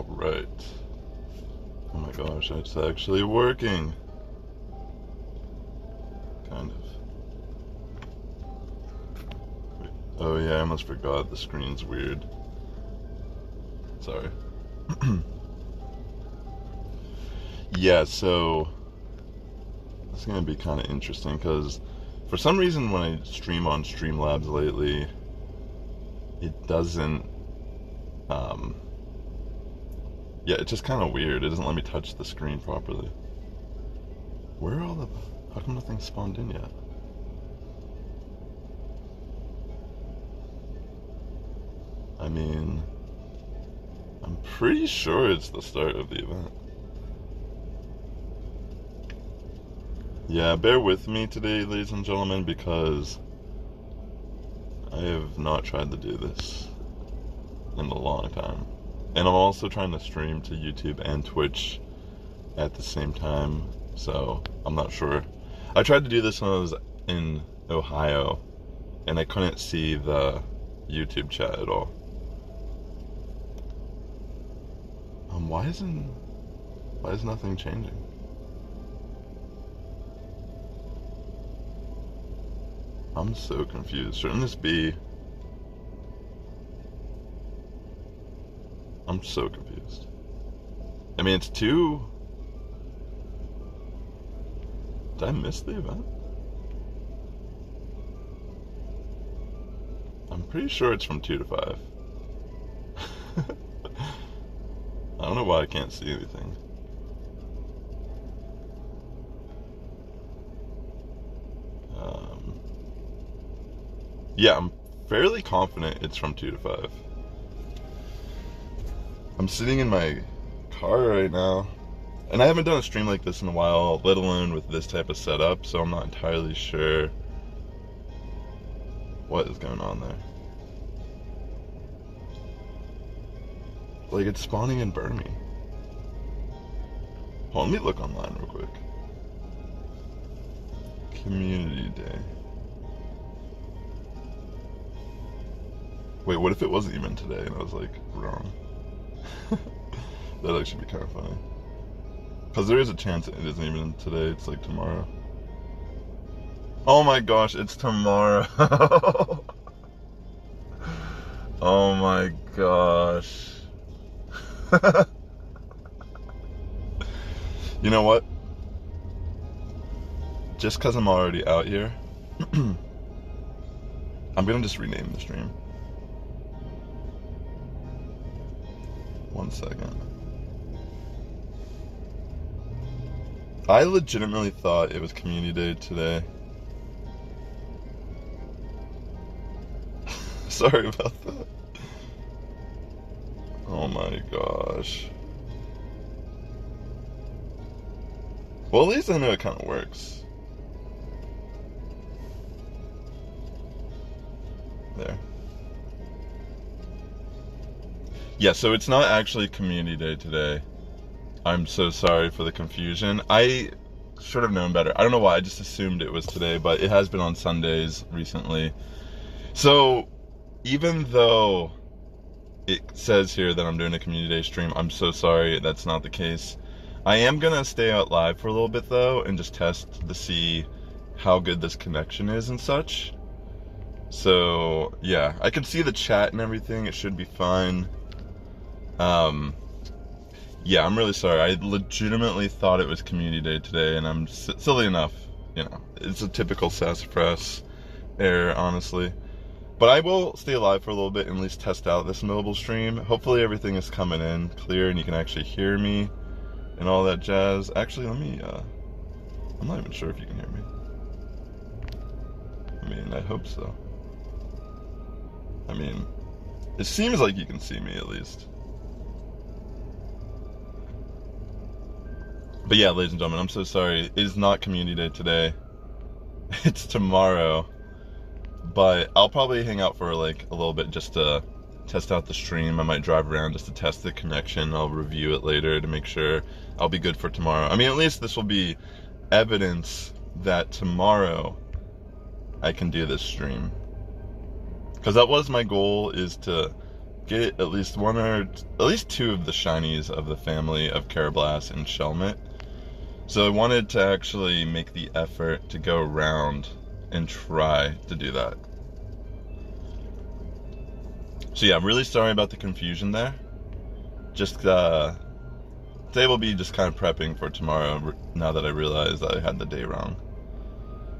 Alright. Oh my gosh, it's actually working. Kind of. Wait. Oh yeah, I almost forgot the screen's weird. Sorry. Yeah, so it's gonna be kind of interesting because for some reason when I stream on Streamlabs lately, it doesn't, yeah, it's just kind of weird. It doesn't let me touch the screen properly. Where are all the, how come nothing's spawned in yet? I mean, I'm pretty sure it's the start of the event. Yeah, bear with me today, ladies and gentlemen, because I have not tried to do this in a long time. And I'm also trying to stream to YouTube and Twitch at the same time, so I'm not sure. I tried to do this when I was in Ohio, and I couldn't see the YouTube chat at all. Why is nothing changing? I'm so confused. Shouldn't this be... I'm so confused. I mean, it's 2... Did I miss the event? I'm pretty sure it's from 2 to 5. I don't know why I can't see anything. Yeah, I'm fairly confident it's from 2 to 5. I'm sitting in my car right now, and I haven't done a stream like this in a while, let alone with this type of setup, so I'm not entirely sure what is going on there. Like, it's spawning in Burmy. Hold on, let me look online real quick. Community Day. Wait, what if it wasn't even today and I was like, wrong? That'd actually be kind of funny. Because there is a chance it isn't even today, it's like tomorrow. Oh my gosh, it's tomorrow. Oh my gosh. You know what? Just because I'm already out here, I'm gonna just rename the stream. 1 second. I legitimately thought it was Community Day today. Sorry about that. Oh my gosh. Well, at least I know it kind of works. There. Yeah, so it's not actually Community Day today. I'm so sorry for the confusion. I should have known better. I don't know why, I just assumed it was today, but it has been on Sundays recently. So, even though it says here that I'm doing a Community Day stream, I'm so sorry that's not the case. I am gonna stay out live for a little bit though, and just test to see how good this connection is and such. So, yeah, I can see the chat and everything, it should be fine. Yeah, I'm really sorry. I legitimately thought it was Community Day today, and I'm silly enough, you know, it's a typical Sassifrass error, honestly. But I will stay alive for a little bit and at least test out this mobile stream. Hopefully everything is coming in clear and you can actually hear me and all that jazz. Actually, let me, I'm not even sure if you can hear me. I mean, I hope so. I mean, it seems like you can see me at least. But yeah, ladies and gentlemen, I'm so sorry. It is not Community Day today. It's tomorrow. But I'll probably hang out for like a little bit just to test out the stream. I might drive around just to test the connection. I'll review it later to make sure I'll be good for tomorrow. I mean, at least this will be evidence that tomorrow I can do this stream. Because that was my goal, is to get at least two of the shinies of the family of Karablas and Shelmet. So I wanted to actually make the effort to go around and try to do that. So yeah, I'm really sorry about the confusion there. Just today will be just kind of prepping for tomorrow now that I realized I had the day wrong.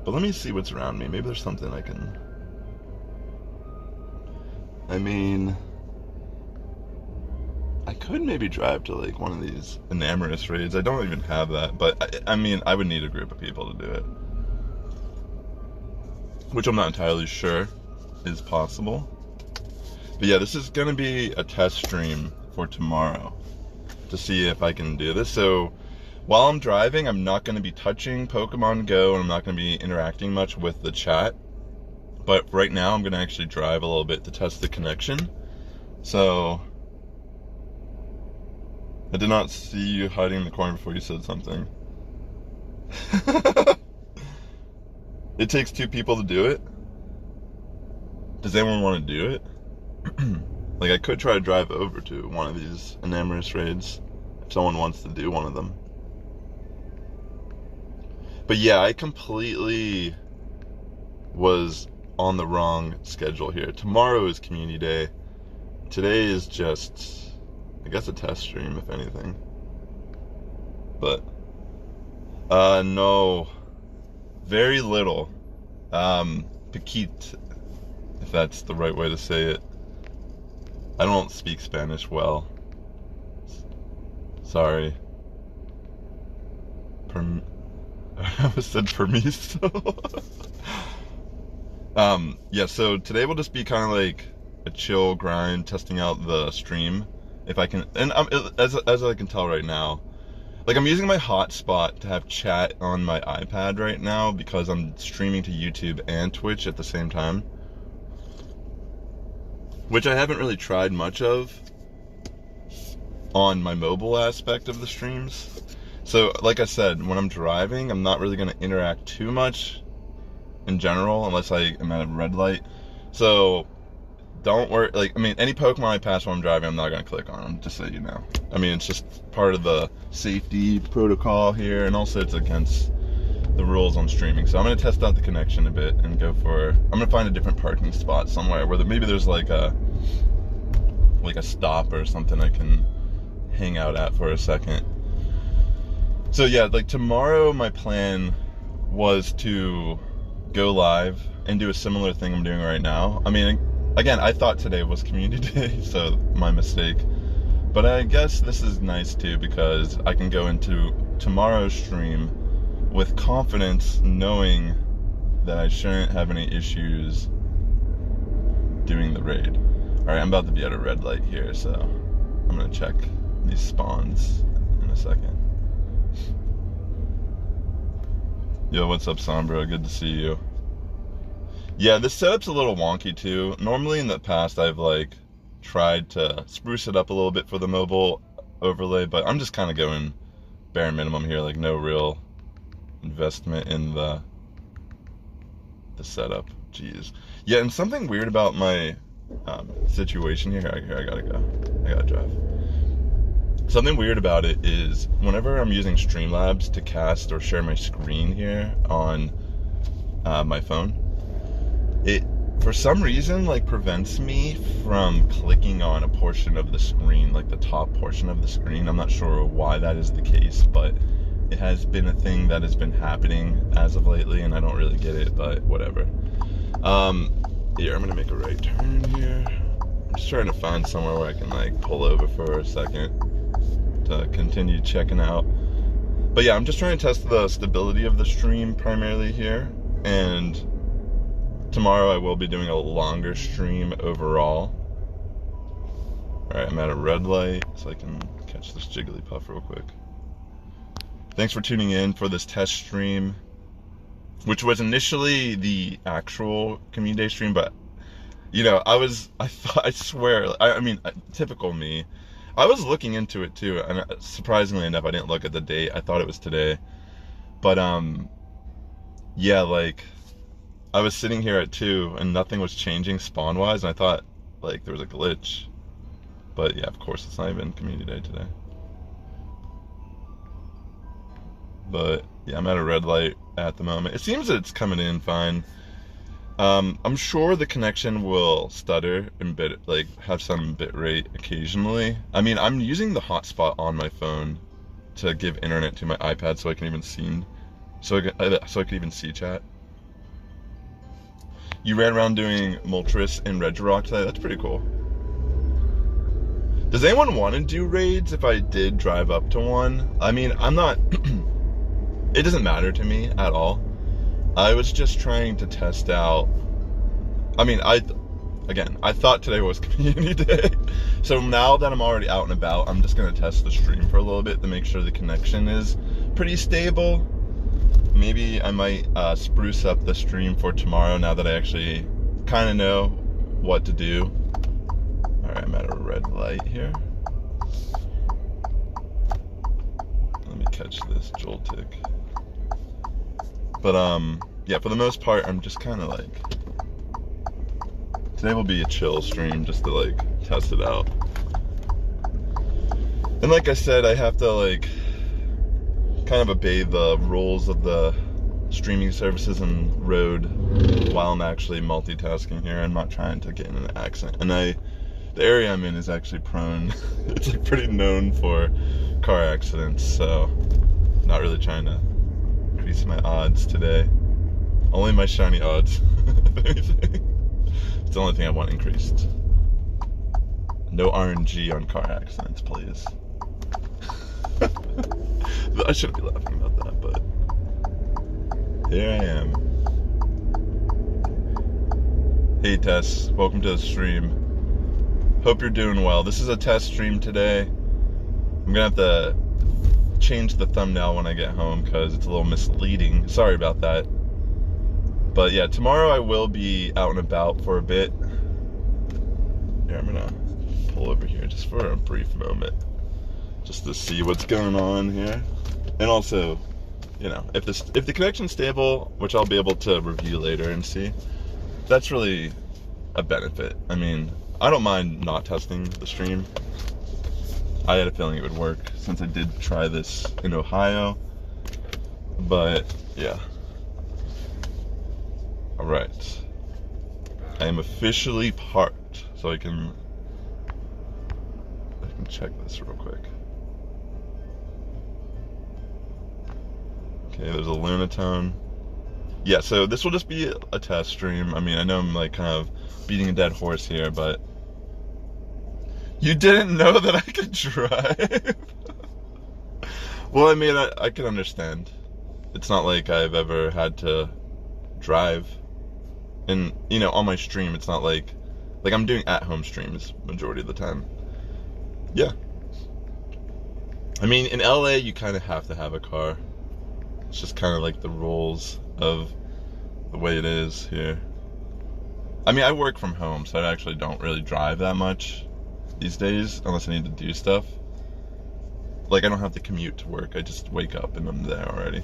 But let me see what's around me. Maybe there's something I can... I mean, I could maybe drive to like one of these Enamorous raids. I don't even have that, but I mean, I would need a group of people to do it. Which I'm not entirely sure is possible. But yeah, this is going to be a test stream for tomorrow to see if I can do this. So while I'm driving, I'm not going to be touching Pokemon Go, and I'm not going to be interacting much with the chat. But right now, I'm going to actually drive a little bit to test the connection. So I did not see you hiding in the corner before you said something. It takes 2 people to do it. Does anyone want to do it? Like, I could try to drive over to one of these Enamorous raids if someone wants to do one of them. But yeah, I completely was on the wrong schedule here. Tomorrow is community day. Today is just, I guess, a test stream, if anything. But no, very little. Petite, if that's the right way to say it. I don't speak Spanish well. Sorry. I almost said permiso. Yeah, so today will just be kind of like a chill grind, testing out the stream. If I can, and as I can tell right now, like, I'm using my hotspot to have chat on my iPad right now because I'm streaming to YouTube and Twitch at the same time, which I haven't really tried much of on my mobile aspect of the streams. So like I said, when I'm driving, I'm not really going to interact too much in general unless I am at a red light. So don't worry, like, I mean, any Pokemon I pass while I'm driving, I'm not going to click on them, just so you know. I mean, it's just part of the safety protocol here, and also it's against the rules on streaming. So I'm going to test out the connection a bit and go for, I'm going to find a different parking spot somewhere where maybe there's like a stop or something I can hang out at for a second. So yeah, like, tomorrow my plan was to go live and do a similar thing I'm doing right now. I mean, again, I thought today was community day, so my mistake. But I guess this is nice too, because I can go into tomorrow's stream with confidence, knowing that I shouldn't have any issues doing the raid. Alright, I'm about to be at a red light here, so I'm gonna check these spawns in a second. Yo, what's up, Sombra? Good to see you. Yeah, this setup's a little wonky too. Normally in the past I've like tried to spruce it up a little bit for the mobile overlay, but I'm just kind of going bare minimum here, like no real investment in the setup. Jeez. Yeah, and something weird about my situation here, I gotta go. I gotta drive. Something weird about it is whenever I'm using Streamlabs to cast or share my screen here on my phone, it for some reason like prevents me from clicking on a portion of the screen, like the top portion of the screen. I'm not sure why that is the case, but it has been a thing that has been happening as of lately, and I don't really get it, but whatever. Here, I'm gonna make a right turn here. I'm just trying to find somewhere where I can like pull over for a second to continue checking out. But yeah, I'm just trying to test the stability of the stream primarily here, and tomorrow I will be doing a longer stream overall. Alright, I'm at a red light, so I can catch this Jigglypuff real quick. Thanks for tuning in for this test stream, which was initially the actual community day stream, but, you know, I swear, I mean, typical me, I was looking into it too, and surprisingly enough, I didn't look at the date. I thought it was today. But, yeah, like, I was sitting here at 2, and nothing was changing spawn-wise, and I thought, like, there was a glitch. But yeah, of course, it's not even community day today. But yeah, I'm at a red light at the moment. It seems that it's coming in fine. I'm sure the connection will stutter and have some bit rate occasionally. I mean, I'm using the hotspot on my phone to give internet to my iPad so I can even see, so I can even see chat. You ran around doing Moltres and Regirock today. That's pretty cool. Does anyone want to do raids if I did drive up to one? I mean, I'm not... It doesn't matter to me at all. I was just trying to test out... I mean, I thought today was community day. So now that I'm already out and about, I'm just going to test the stream for a little bit to make sure the connection is pretty stable. Maybe I might spruce up the stream for tomorrow now that I actually kind of know what to do. Alright, I'm at a red light here. Let me catch this Joltik. But, yeah, for the most part, I'm just kind of like... Today will be a chill stream just to, like, test it out. And like I said, I have to, like, kind of obey the rules of the streaming services and road while I'm actually multitasking here. I'm not trying to get in an accident. And the area I'm in is actually prone. It's like pretty known for car accidents, so not really trying to increase my odds today. Only my shiny odds, if anything. It's the only thing I want increased. No RNG on car accidents, please. I shouldn't be laughing about that, but here I am. Hey Tess, welcome to the stream. Hope you're doing well. This is a test stream today. I'm gonna have to change the thumbnail when I get home because it's a little misleading. Sorry about that. But yeah, tomorrow I will be out and about for a bit. Here, I'm gonna pull over here just for a brief moment, just to see what's going on here. And also, you know, if the connection's stable, which I'll be able to review later and see, that's really a benefit. I mean, I don't mind not testing the stream. I had a feeling it would work since I did try this in Ohio. But yeah. Alright. I am officially parked, so I can check this real quick. Okay, there's a Lunatone. Yeah, so this will just be a test stream. I mean, I know I'm like kind of beating a dead horse here, but you didn't know that I could drive? Well, I mean, I can understand. It's not like I've ever had to drive. And, you know, on my stream, it's not like I'm doing at-home streams majority of the time. Yeah. I mean, in LA, you kind of have to have a car. It's just kind of like the rules of the way it is here. I mean, I work from home, so I actually don't really drive that much these days, unless I need to do stuff. Like, I don't have to commute to work. I just wake up and I'm there already.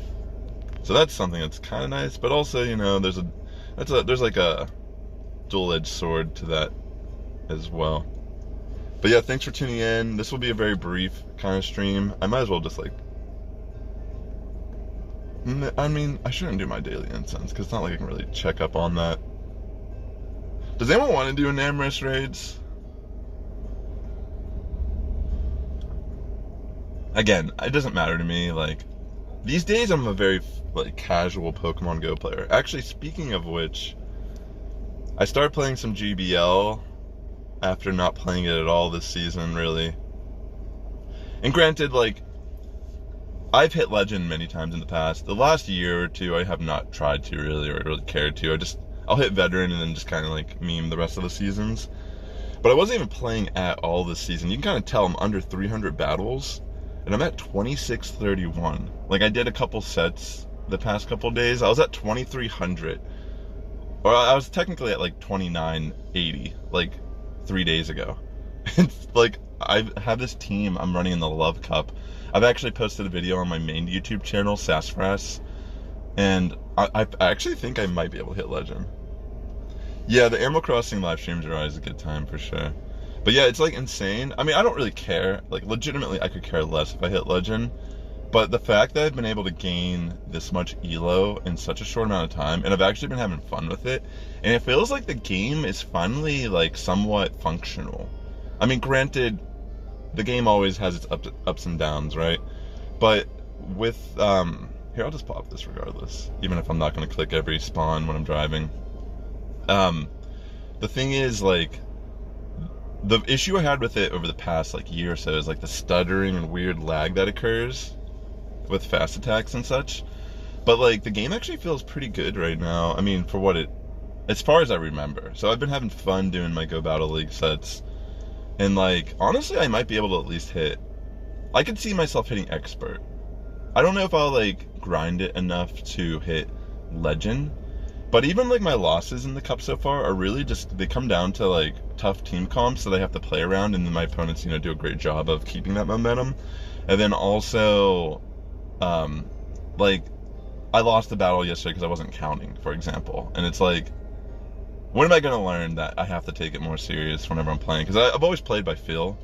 So that's something that's kind of nice, but also, you know, there's like a dual-edged sword to that as well. But yeah, thanks for tuning in. This will be a very brief kind of stream. I might as well just like... I mean, I shouldn't do my daily incense, because it's not like I can really check up on that. Does anyone want to do Enamorous raids? Again, it doesn't matter to me. Like, these days I'm a very like casual Pokemon Go player. Actually, speaking of which, I started playing some GBL after not playing it at all this season, really. And granted, like, I've hit Legend many times in the past. The last year or two, I have not tried to really, or really cared to. I'll hit Veteran and then just kind of like meme the rest of the seasons. But I wasn't even playing at all this season. You can kind of tell I'm under 300 battles, and I'm at 2631. Like, I did a couple sets the past couple days. I was at 2300. Or I was technically at like 2980, like 3 days ago. It's like, I have this team I'm running in the Love Cup. I've actually posted a video on my main YouTube channel, Sassifrass, and I actually think I might be able to hit Legend. Yeah, the Animal Crossing live streams are always a good time for sure. But yeah, it's like insane. I mean, I don't really care. Like, legitimately, I could care less if I hit Legend. But the fact that I've been able to gain this much elo in such a short amount of time, and I've actually been having fun with it, and it feels like the game is finally like somewhat functional. I mean, granted, the game always has its ups and downs, right? But with here, I'll just pop this regardless, even if I'm not going to click every spawn when I'm driving. The thing is, like, the issue I had with it over the past like year or so is like the stuttering and weird lag that occurs with fast attacks and such. But like the game actually feels pretty good right now. I mean, for what it, as far as I remember. So I've been having fun doing my Go Battle League sets, and like honestly, I might be able to at least hit. I could see myself hitting expert. I don't know if I'll like grind it enough to hit legend, but even like my losses in the cup so far are really just, they come down to like tough team comps that I have to play around, and then my opponents, you know, do a great job of keeping that momentum. And then also, like, I lost the battle yesterday because I wasn't counting, for example. And it's like, when am I going to learn that I have to take it more serious whenever I'm playing? Because I've always played by feel,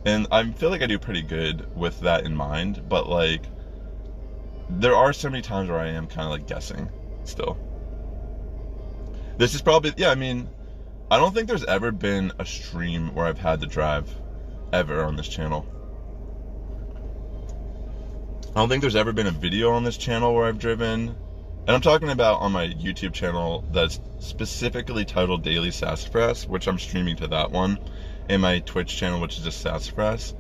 and I feel like I do pretty good with that in mind. But like, there are so many times where I am kind of like guessing still. This is probably, yeah, I mean, I don't think there's ever been a stream where I've had to drive ever on this channel. I don't think there's ever been a video on this channel where I've driven. And I'm talking about on my YouTube channel that's specifically titled Daily Sassifrass, which I'm streaming to that one, and my Twitch channel, which is just Sassifrass.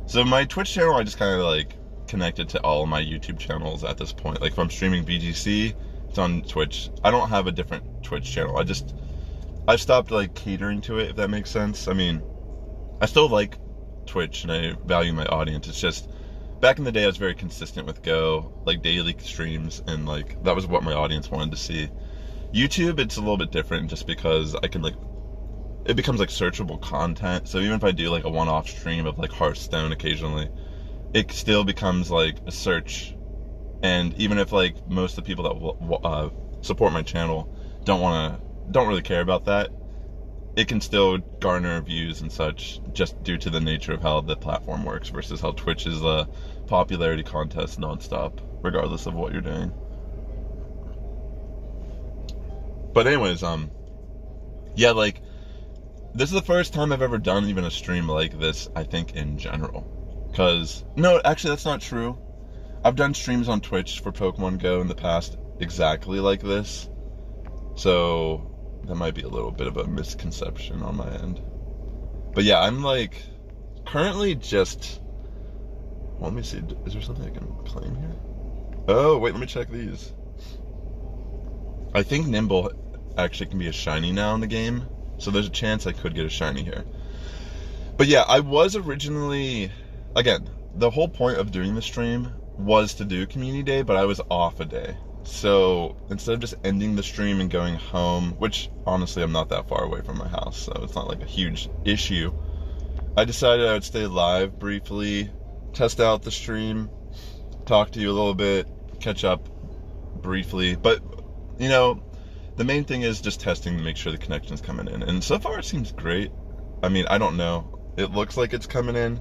So my Twitch channel, I just kind of like connected to all of my YouTube channels at this point. Like if I'm streaming BGC, it's on Twitch. I don't have a different Twitch channel. I've stopped like catering to it, if that makes sense. I mean, I still like Twitch and I value my audience. It's just, back in the day I was very consistent with Go, like daily streams, and like that was what my audience wanted to see. YouTube, it's a little bit different just because I can like, it becomes like searchable content. So even if I do like a one-off stream of like Hearthstone occasionally, it still becomes like a search. And even if like most of the people that support my channel don't really care about that, it can still garner views and such just due to the nature of how the platform works versus how Twitch is a popularity contest nonstop, regardless of what you're doing. But anyways, yeah, like, this is the first time I've ever done even a stream like this, I think, in general. Because, no, actually, that's not true. I've done streams on Twitch for Pokemon Go in the past exactly like this. So that might be a little bit of a misconception on my end. But yeah, I'm like currently just, well, let me see, is there something I can claim here? Oh, wait, let me check these. I think Nimble actually can be a shiny now in the game, so there's a chance I could get a shiny here. But yeah, I was originally, again, the whole point of doing the stream was to do Community Day, but I was off a day. So instead of just ending the stream and going home, which honestly I'm not that far away from my house, so it's not like a huge issue, I decided I would stay live briefly, test out the stream, talk to you a little bit, catch up briefly. But you know, the main thing is just testing to make sure the connection's coming in, and so far it seems great. I mean, I don't know, it looks like it's coming in.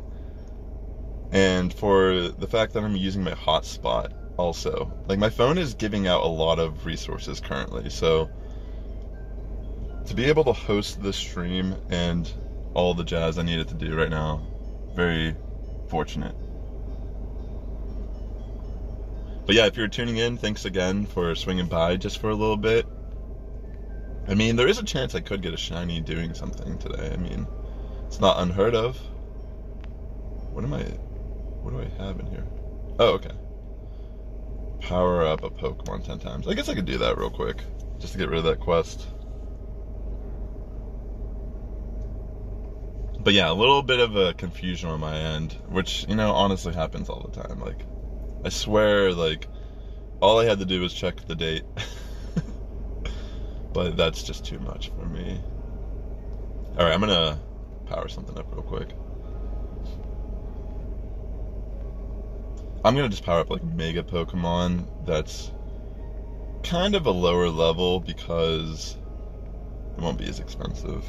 And for the fact that I'm using my hotspot also, like, my phone is giving out a lot of resources currently, so to be able to host the stream and all the jazz I needed to do right now, very fortunate. But yeah, if you're tuning in, thanks again for swinging by just for a little bit. I mean, there is a chance I could get a shiny doing something today. I mean, it's not unheard of. What do I have in here? Oh, okay. Power up a Pokemon 10 times. I guess I could do that real quick, just to get rid of that quest. But yeah, a little bit of a confusion on my end, which, you know, honestly happens all the time. Like, I swear, like, all I had to do was check the date. But that's just too much for me. Alright, I'm gonna power something up real quick. I'm gonna just power up like Mega Pokemon that's kind of a lower level because it won't be as expensive.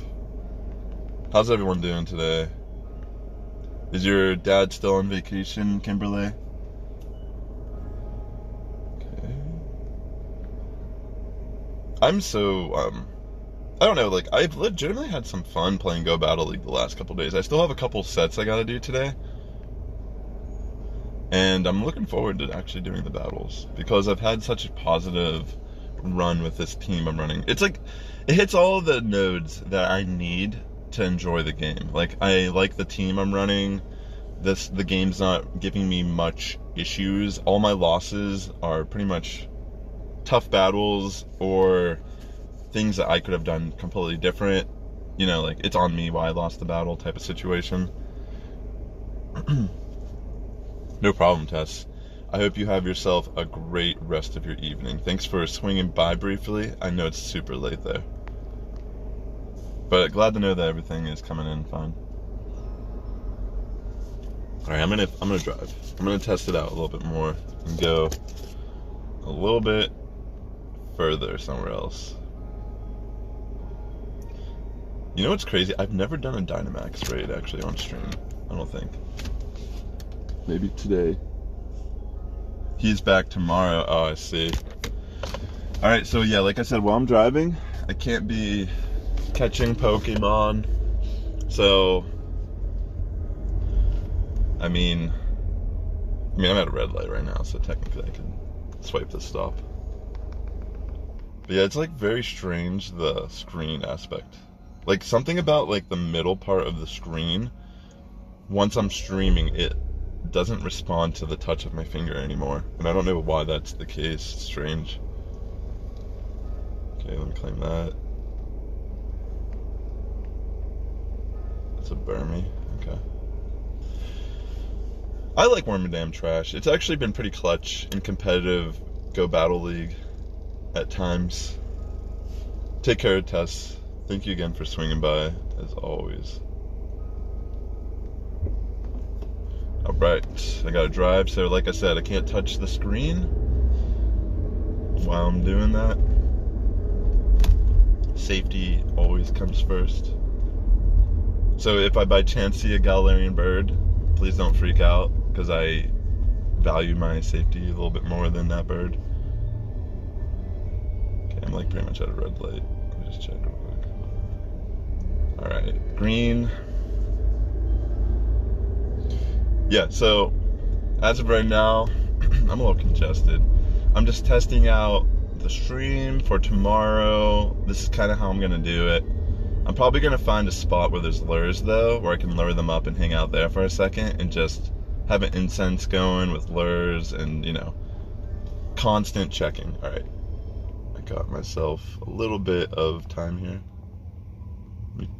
How's everyone doing today? Is your dad still on vacation, Kimberly? Okay. I'm so, I don't know, like, I've legitimately had some fun playing Go Battle League the last couple days. I still have a couple sets I gotta do today. And I'm looking forward to actually doing the battles because I've had such a positive run with this team I'm running. It's like, it hits all the nodes that I need to enjoy the game. Like, I like the team I'm running. The game's not giving me much issues. All my losses are pretty much tough battles or things that I could have done completely different. You know, like, it's on me why I lost the battle type of situation. No problem, Tess. I hope you have yourself a great rest of your evening. Thanks for swinging by briefly. I know it's super late there. But glad to know that everything is coming in fine. Alright, I'm gonna drive. I'm gonna test it out a little bit more and go a little bit further somewhere else. You know what's crazy? I've never done a Dynamax raid actually on stream, I don't think. Maybe today. He's back tomorrow. Oh, I see. Alright, so yeah, like I said, while I'm driving, I can't be catching Pokemon. So, I mean, I'm at a red light right now, so technically I can swipe the stop. But yeah, it's like very strange, the screen aspect. Like, something about like the middle part of the screen, once I'm streaming, it doesn't respond to the touch of my finger anymore. And I don't know why that's the case. It's strange. Okay, let me claim that. That's a Burmy. Okay. I like Wormadam Trash. It's actually been pretty clutch in competitive Go Battle League at times. Take care, Tess. Thank you again for swinging by, as always. Alright, I gotta drive, so like I said, I can't touch the screen while I'm doing that. Safety always comes first. So if I by chance see a Galarian bird, please don't freak out, because I value my safety a little bit more than that bird. Okay, I'm like pretty much at a red light. Let me just check real quick. Alright, green. Yeah, so as of right now, I'm a little congested. I'm just testing out the stream for tomorrow. This is kind of how I'm going to do it. I'm probably going to find a spot where there's lures, though, where I can lure them up and hang out there for a second and just have an incense going with lures and, you know, constant checking. All right, I got myself a little bit of time here. Let me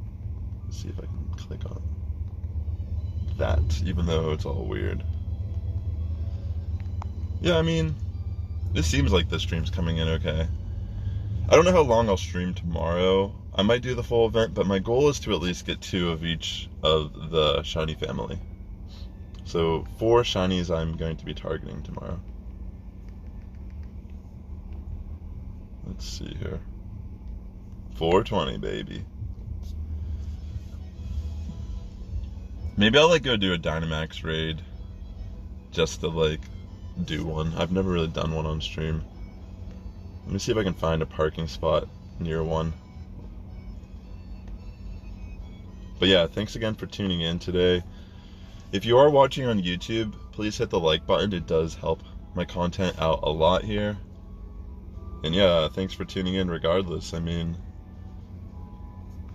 see if I can click on that, even though it's all weird. Yeah, I mean, this seems like the stream's coming in okay. I don't know how long I'll stream tomorrow. I might do the full event, but my goal is to at least get 2 of each of the shiny family. So 4 shinies I'm going to be targeting tomorrow. Let's see here. 420, baby. Maybe I'll like go do a Dynamax raid just to like do one. I've never really done one on stream. Let me see if I can find a parking spot near one. But yeah, thanks again for tuning in today. If you are watching on YouTube, please hit the like button. It does help my content out a lot here. And yeah, thanks for tuning in regardless. I mean,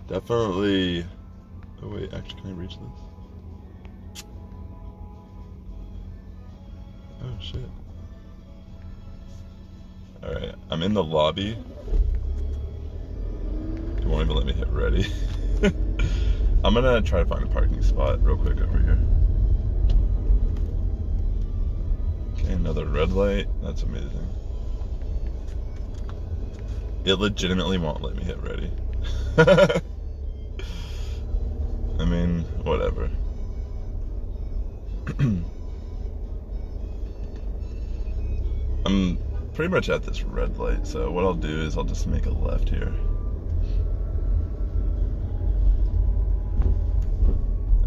definitely... Oh wait, actually, can I reach this? Oh shit. Alright, I'm in the lobby. It won't even let me hit ready. I'm gonna try to find a parking spot real quick over here. Okay, another red light. That's amazing. It legitimately won't let me hit ready. I mean, whatever. I'm pretty much at this red light, so what I'll do is I'll just make a left here.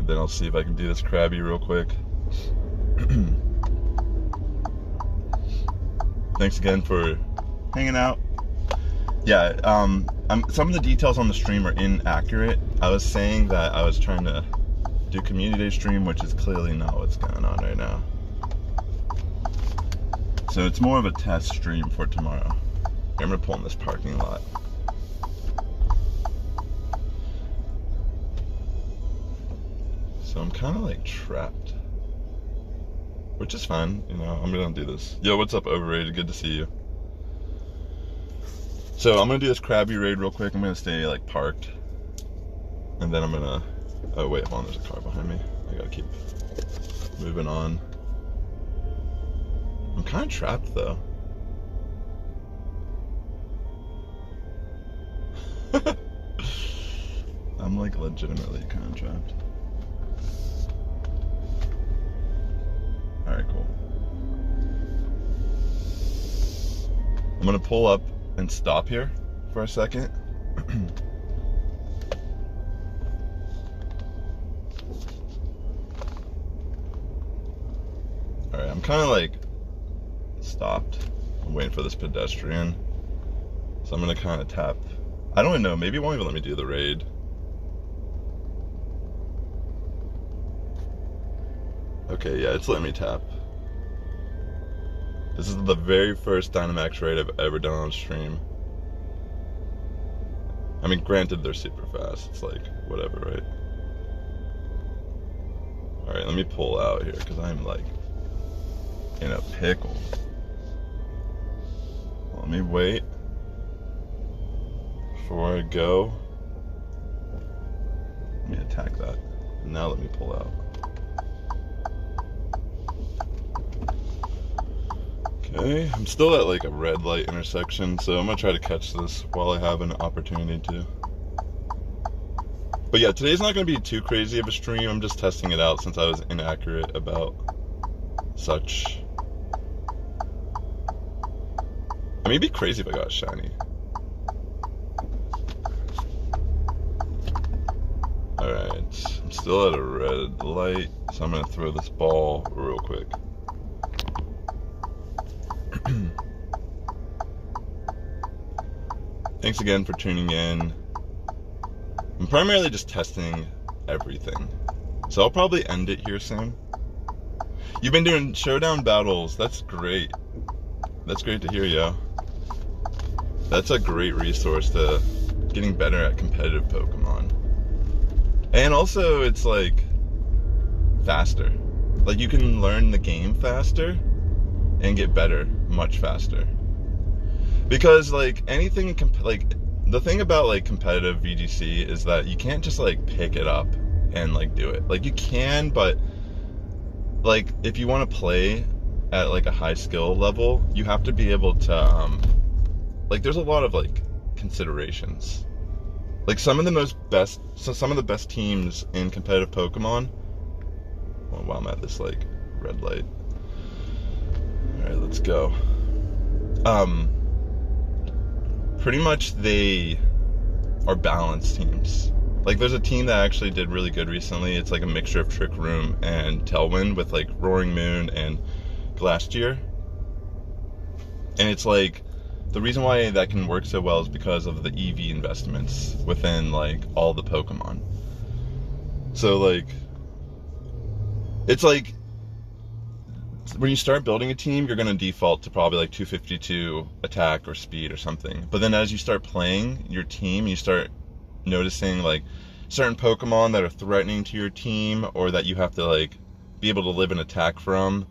then I'll see if I can do this Krabby real quick. Thanks again for hanging out. Yeah, some of the details on the stream are inaccurate. I was saying that I was trying to do community day stream, which is clearly not what's going on right now. So it's more of a test stream for tomorrow. I'm gonna pull in this parking lot. So I'm kind of like trapped, which is fine, you know, I'm gonna do this. Yo, what's up, Overrated? Good to see you. So I'm gonna do this Krabby raid real quick. I'm gonna stay like parked, and then I'm gonna, oh wait, hold on, there's a car behind me. I gotta keep moving on. I'm kind of trapped though. I'm like legitimately kind of trapped. Alright, cool. I'm gonna pull up and stop here for a second. Alright, I'm kind of like stopped. I'm waiting for this pedestrian. So I'm gonna kind of tap. I don't even know, maybe it won't even let me do the raid. Okay, yeah, it's letting me tap. This is the very first Dynamax raid I've ever done on stream. I mean, granted, they're super fast. It's like, whatever, right? Alright, let me pull out here, because I'm like in a pickle. Let me wait before I go. Let me attack that. Now let me pull out. Okay, I'm still at like a red light intersection, so I'm gonna try to catch this while I have an opportunity to. But yeah, today's not gonna be too crazy of a stream. I'm just testing it out since I was inaccurate about such. I mean, it'd be crazy if I got shiny. Alright, I'm still at a red light, so I'm gonna throw this ball real quick. Thanks again for tuning in. I'm primarily just testing everything, so I'll probably end it here soon. You've been doing showdown battles. That's great. That's great to hear, yo. That's a great resource to getting better at competitive Pokemon. And also, it's like faster. Like, you can learn the game faster and get better much faster. Because like anything, like the thing about like competitive VGC is that you can't just like pick it up and like do it. Like you can, but like if you want to play at like a high skill level, you have to be able to like there's a lot of like considerations. Like some of the best teams in competitive Pokemon. Well, while I'm at this like red light. Alright, let's go. Pretty much they are balanced teams. Like there's a team that actually did really good recently. It's like a mixture of Trick Room and Tailwind with like Roaring Moon and Glastrier. And it's like, the reason why that can work so well is because of the EV investments within like all the Pokemon. So like, it's like, when you start building a team, you're going to default to probably like 252 attack or speed or something. But then as you start playing your team, you start noticing like certain Pokemon that are threatening to your team or that you have to like be able to live an attack from.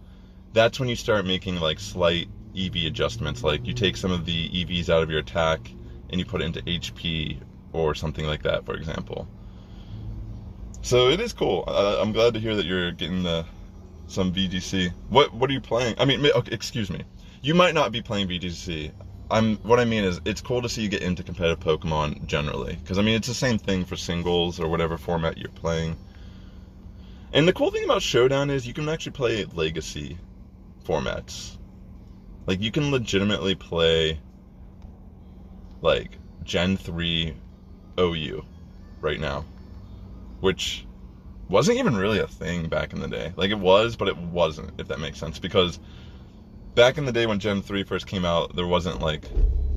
That's when you start making like slight EV adjustments. Like you take some of the EVs out of your attack and you put it into HP or something like that, for example. So it is cool. I'm glad to hear that you're getting some VGC. What are you playing? I mean, okay, excuse me. You might not be playing VGC. What I mean is, it's cool to see you get into competitive Pokemon generally, because I mean it's the same thing for singles or whatever format you're playing. And the cool thing about Showdown is you can actually play legacy formats. Like you can legitimately play like Gen 3 OU right now, which wasn't even really a thing back in the day. Like, it was, but it wasn't, if that makes sense. Because back in the day when Gen 3 first came out, there wasn't, like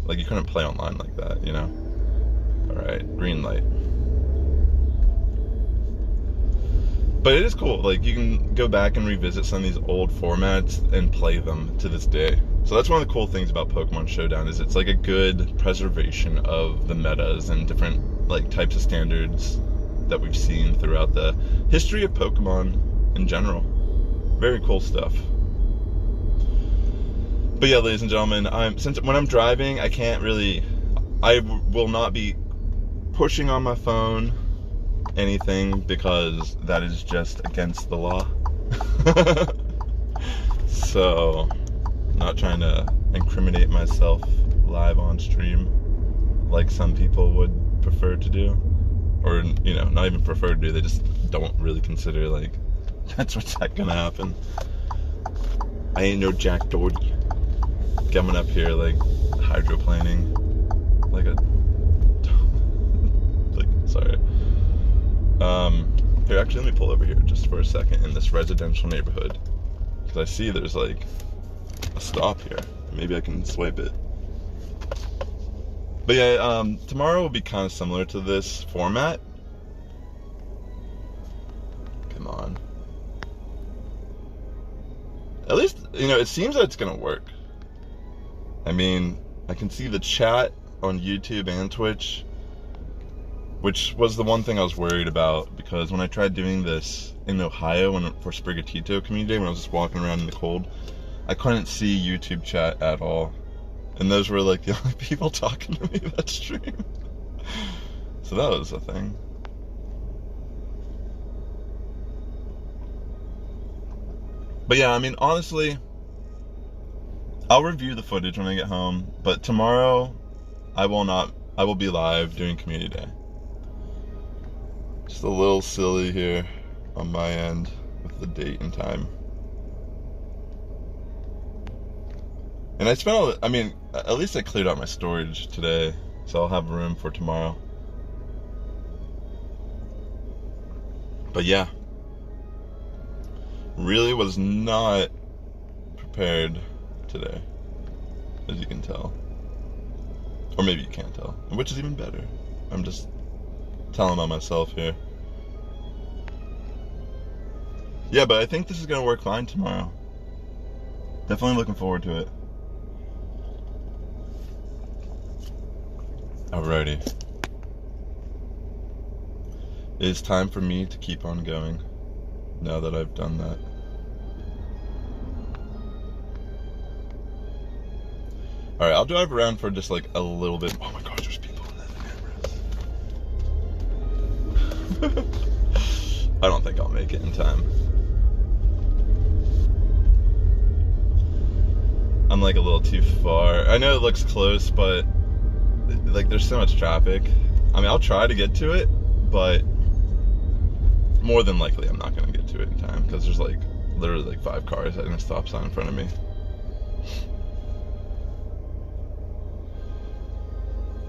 you couldn't play online like that, you know? Alright, green light. But it is cool. Like, you can go back and revisit some of these old formats and play them to this day. So that's one of the cool things about Pokemon Showdown, is it's like a good preservation of the metas and different, like, types of standards that we've seen throughout the history of Pokemon in general. Very cool stuff. But yeah, ladies and gentlemen, when I'm driving, I will not be pushing on my phone anything, because that is just against the law. So, not trying to incriminate myself live on stream like some people would prefer to do. Or, you know, not even prefer to do, they just don't really consider, like, that's what's gonna happen. I ain't no Jack Doherty coming up here, like, hydroplaning like a like, sorry. Here, actually, let me pull over here just for a second in this residential neighborhood, because I see there's, like, a stop here. Maybe I can swipe it. But yeah, tomorrow will be kind of similar to this format. Come on. At least, you know, it seems that it's gonna work. I mean, I can see the chat on YouTube and Twitch, which was the one thing I was worried about, because when I tried doing this in Ohio for Sprigatito Community Day, when I was just walking around in the cold, I couldn't see YouTube chat at all. And those were, like, the only people talking to me that stream. So that was a thing. But yeah, I mean, honestly, I'll review the footage when I get home, but tomorrow I will be live doing Community Day. Just a little silly here on my end with the date and time. And I mean, at least I cleared out my storage today, so I'll have room for tomorrow. But yeah, really was not prepared today, as you can tell. Or maybe you can't tell, which is even better. I'm just telling on myself here. Yeah, but I think this is gonna work fine tomorrow. Definitely looking forward to it. Alrighty. It is time for me to keep on going, now that I've done that. Alright, I'll drive around for just, like, a little bit. Oh my gosh, there's people in the cameras. I don't think I'll make it in time. I'm, like, a little too far. I know it looks close, but, like, there's so much traffic. I mean, I'll try to get to it, but more than likely I'm not going to get to it in time, because there's, like, literally, like, 5 cars at a stop sign in front of me.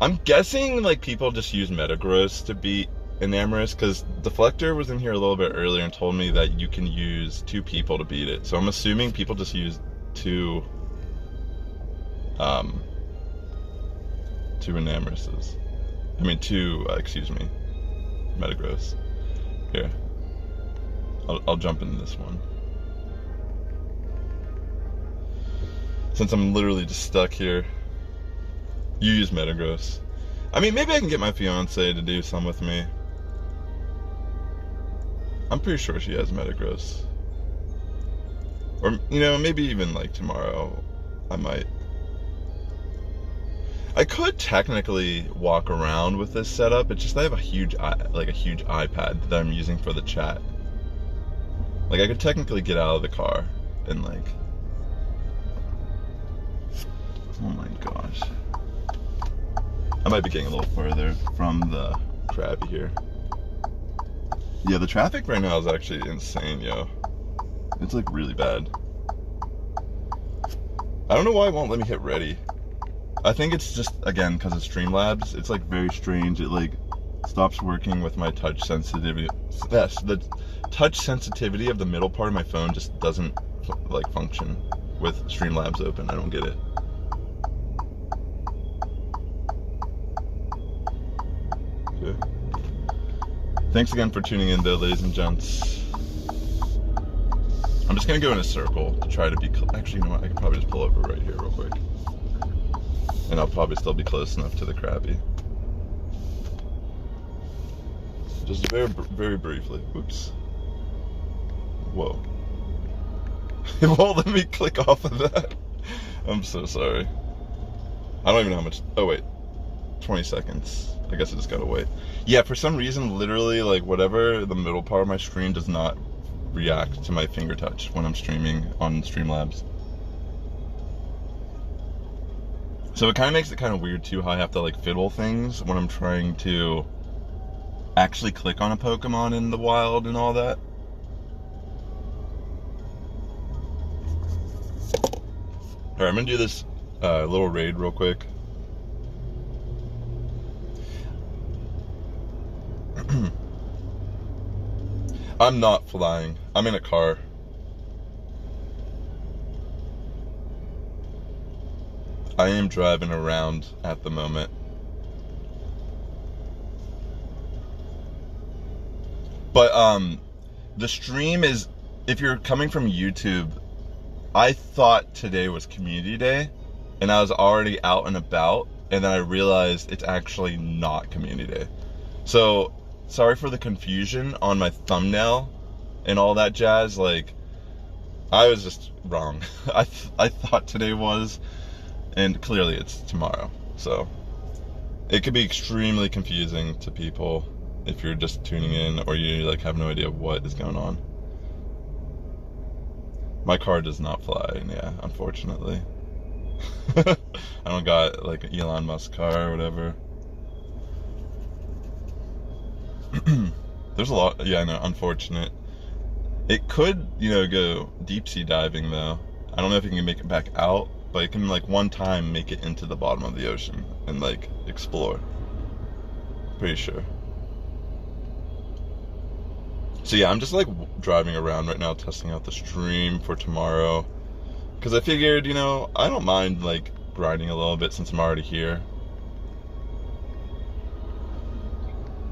I'm guessing, like, people just use Metagross to beat Enamorus, because Deflector was in here a little bit earlier and told me that you can use 2 people to beat it. So I'm assuming people just use 2 Enamoruses. I mean, 2, excuse me, Metagross. Here, I'll jump into this one, since I'm literally just stuck here. You use Metagross. I mean, maybe I can get my fiance to do some with me. I'm pretty sure she has Metagross. Or, you know, maybe even, like, tomorrow I might. I could technically walk around with this setup. It's just I have a huge iPad that I'm using for the chat. Like, I could technically get out of the car and, like, oh my gosh, I might be getting a little further from the Krabby here. Yeah, the traffic right now is actually insane, yo. It's, like, really bad. I don't know why it won't let me hit ready. I think it's just, again, because of Streamlabs. It's, like, very strange. It, like, stops working with my touch sensitivity. Yes, the touch sensitivity of the middle part of my phone just doesn't like function with Streamlabs open. I don't get it. Okay. Thanks again for tuning in though, ladies and gents. I'm just gonna go in a circle to try to be, actually, you know what, I can probably just pull over right here real quick. And I'll probably still be close enough to the Krabby. Just very briefly. Oops. Whoa. It won't let me click off of that. I'm so sorry. I don't even know how much, oh wait. 20 seconds. I guess I just gotta wait. Yeah, for some reason, literally, like, whatever the middle part of my screen does not react to my finger touch when I'm streaming on Streamlabs. So it kind of makes it kind of weird too how I have to like fiddle things when I'm trying to actually click on a Pokemon in the wild and all that. Alright, I'm gonna do this little raid real quick. I'm not flying. I'm in a car. I am driving around at the moment. But the stream is, if you're coming from YouTube, I thought today was community day and I was already out and about, and then I realized it's actually not community day. So sorry for the confusion on my thumbnail and all that jazz. Like, I was just wrong. I thought today was, and clearly it's tomorrow. So it could be extremely confusing to people if you're just tuning in or you like have no idea what is going on. My car does not fly, yeah, unfortunately. I don't got like an Elon Musk car or whatever. There's a lot, yeah, I know, unfortunate. It could, you know, go deep sea diving though. I don't know if you can make it back out, but it can like one time make it into the bottom of the ocean and like explore. Pretty sure. So yeah, I'm just like driving around right now testing out the stream for tomorrow. Because I figured, you know, I don't mind like grinding a little bit since I'm already here.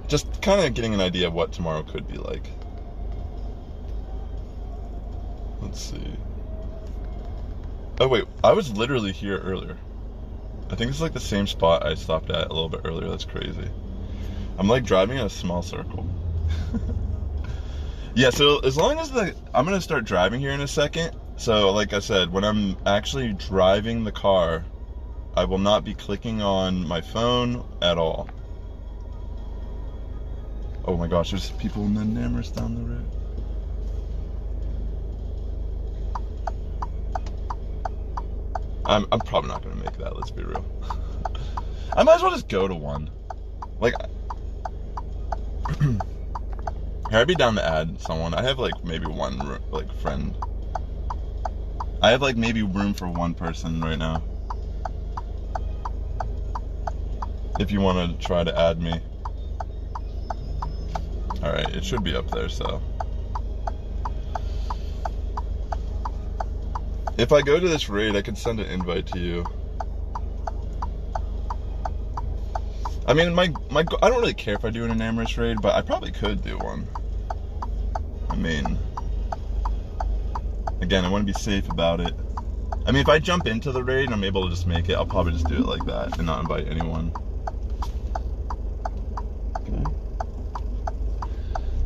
Just kind of getting an idea of what tomorrow could be like. Let's see. Oh wait, I was literally here earlier. I think it's like the same spot I stopped at a little bit earlier. That's crazy. I'm like driving in a small circle. Yeah, so as long as I'm gonna start driving here in a second. So like I said, when I'm actually driving the car, I will not be clicking on my phone at all. Oh my gosh, there's people in the Namers down the road. I'm probably not gonna make that, let's be real. I might as well just go to one. Like, here, I'd be down to add someone. I have like maybe one like friend. I have like maybe room for one person right now. If you want to try to add me. Alright, it should be up there, so. If I go to this raid, I can send an invite to you. I mean, I don't really care if I do an Enamorous raid, but I probably could do one. I mean, again, I want to be safe about it. I mean, if I jump into the raid and I'm able to just make it, I'll probably just do it like that and not invite anyone. Okay.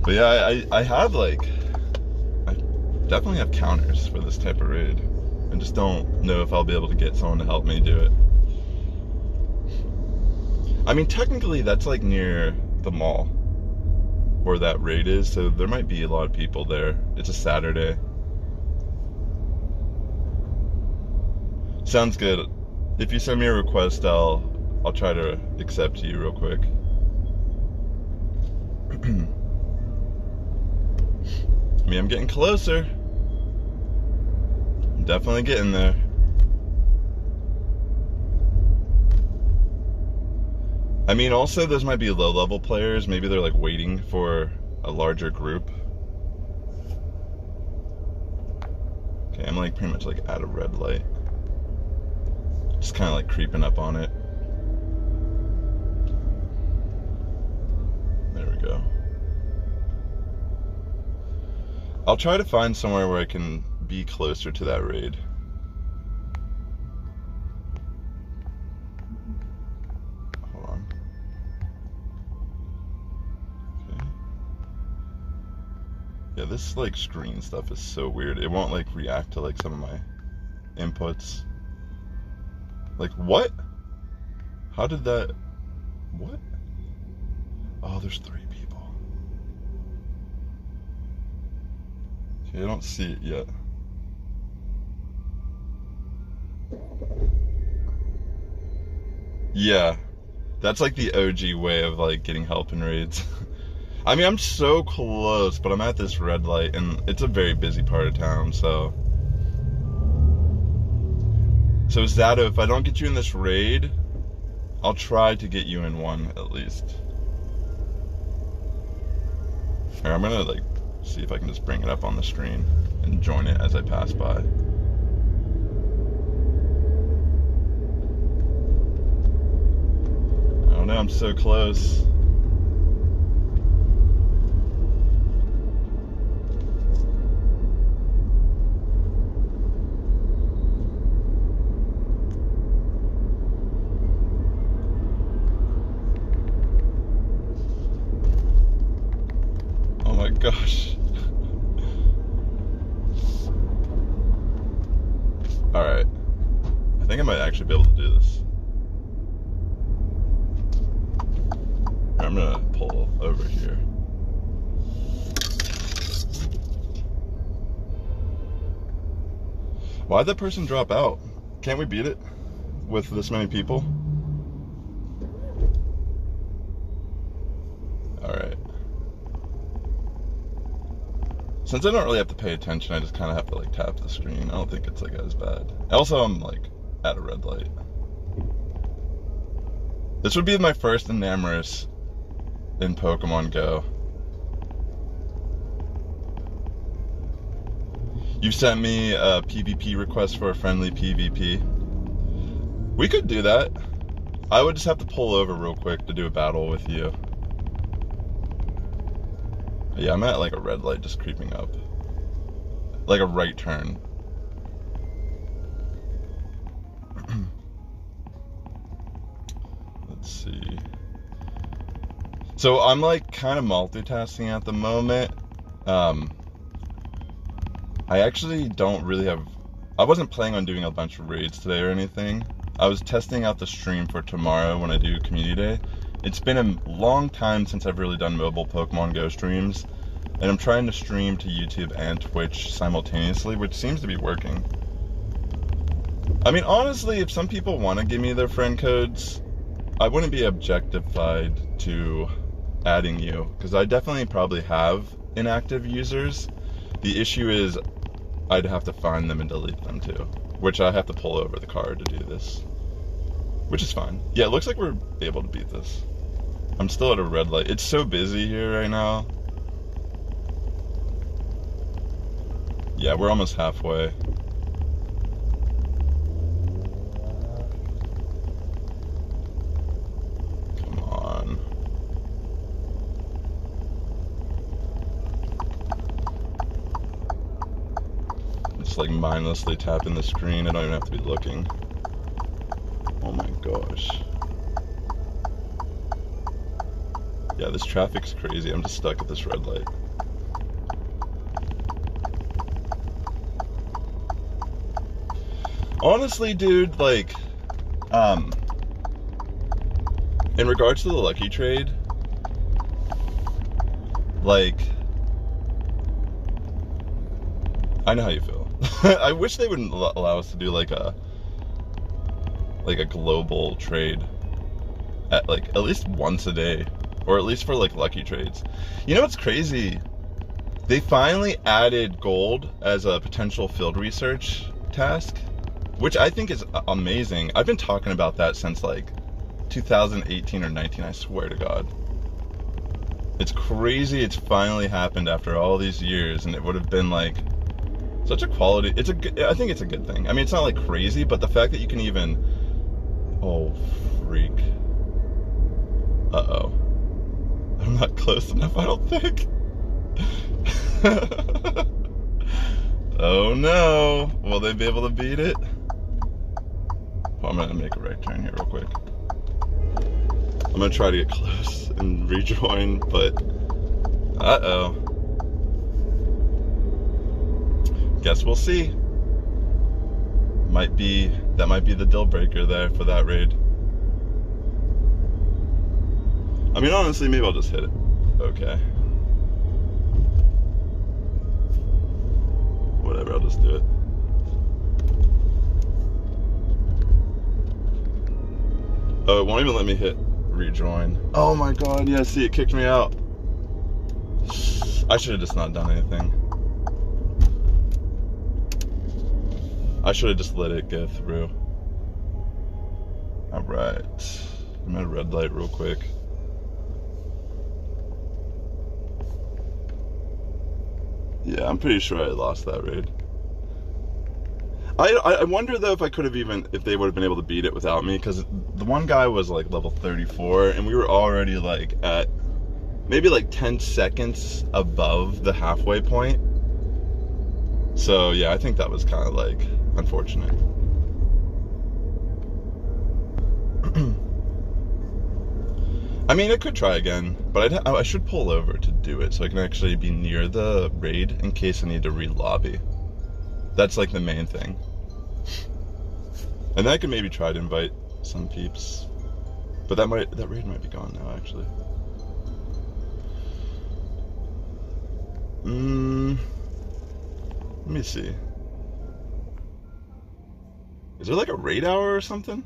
But yeah, I have like, I definitely have counters for this type of raid. I just don't know if I'll be able to get someone to help me do it. I mean, technically that's like near the mall where that raid is, so there might be a lot of people there. It's a Saturday. Sounds good. If you send me a request, I'll try to accept you real quick. I mean, I'm getting closer. I'm definitely getting there. I mean, also those might be low-level players. Maybe they're like waiting for a larger group. Okay, I'm like pretty much like at a red light. Just kind of like creeping up on it. There we go. I'll try to find somewhere where I can be closer to that raid. Hold on. Okay. Yeah, this like screen stuff is so weird. It won't like react to like some of my inputs. Like what? How did that? What? Oh, there's 3 people. Okay, I don't see it yet. Yeah, that's like the OG way of like getting help in raids. I mean, I'm so close, but I'm at this red light, and it's a very busy part of town, so. So Zato, if I don't get you in this raid, I'll try to get you in one at least. Here, I'm gonna like see if I can just bring it up on the screen and join it as I pass by. I don't know, I'm so close. Oh my gosh. Alright. I think I might actually be able to do this. I'm gonna pull over here. Why'd that person drop out? Can't we beat it with this many people? Alright. Since I don't really have to pay attention, I just kind of have to like tap the screen. I don't think it's like as bad. Also, I'm like at a red light. This would be my first Enamorous in Pokemon Go. You sent me a PvP request for a friendly PvP. We could do that. I would just have to pull over real quick to do a battle with you. Yeah, I'm at like a red light just creeping up. Like a right turn. Let's see. So I'm like kind of multitasking at the moment. I actually don't really have... I wasn't planning on doing a bunch of raids today or anything. I was testing out the stream for tomorrow when I do Community Day. It's been a long time since I've really done mobile Pokemon Go streams, and I'm trying to stream to YouTube and Twitch simultaneously, which seems to be working. I mean, honestly, if some people want to give me their friend codes, I wouldn't be objectified to adding you, because I definitely probably have inactive users. The issue is I'd have to find them and delete them too, which I have to pull over the car to do this, which is fine. Yeah, it looks like we're able to beat this. I'm still at a red light. It's so busy here right now. Yeah, we're almost halfway. Come on. Just like mindlessly tapping the screen. I don't even have to be looking. Oh my gosh. Yeah, this traffic's crazy. I'm just stuck at this red light. Honestly, dude, like, in regards to the lucky trade, like, I know how you feel. I wish they would allow us to do like a global trade at least once a day, or at least for like lucky trades. You know what's crazy? They finally added gold as a potential field research task, which I think is amazing. I've been talking about that since like 2018 or 19, I swear to God. It's crazy it's finally happened after all these years, and it would have been like such a quality. I think it's a good thing. I mean, it's not like crazy, but the fact that you can even, oh freak. Uh-oh. I'm not close enough, I don't think. Oh no. Will they be able to beat it? Well, I'm gonna make a right turn here real quick. I'm gonna try to get close and rejoin, but uh-oh. Guess we'll see. That might be the deal breaker there for that raid. I mean, honestly, maybe I'll just hit it. Okay. Whatever, I'll just do it. Oh, it won't even let me hit rejoin. Oh my god, yeah, see, it kicked me out. I should have just not done anything. I should have just let it go through. Alright. I'm at a red light real quick. Yeah, I'm pretty sure I lost that raid. I wonder though if they would have been able to beat it without me, because the one guy was like level 34 and we were already like at maybe like 10 seconds above the halfway point. So yeah, I think that was kind of like unfortunate. I mean, I could try again, but I should pull over to do it so I can actually be near the raid in case I need to re-lobby. That's like the main thing. And then I could maybe try to invite some peeps. But that raid might be gone now, actually. Let me see. Is there like a raid hour or something?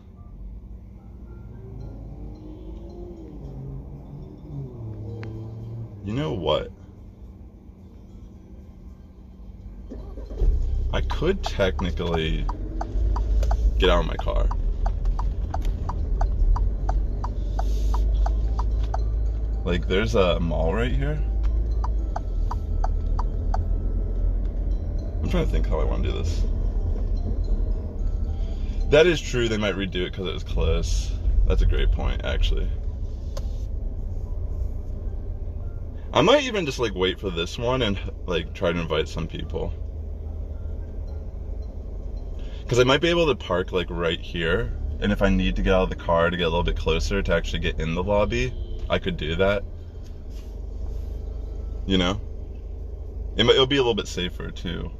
You know what? I could technically get out of my car. Like, there's a mall right here. I'm trying to think how I want to do this. That is true, they might redo it because it was close. That's a great point, actually. I might even just like wait for this one and like try to invite some people. Because I might be able to park like right here, and if I need to get out of the car to get a little bit closer to actually get in the lobby, I could do that. You know? It'll be a little bit safer too.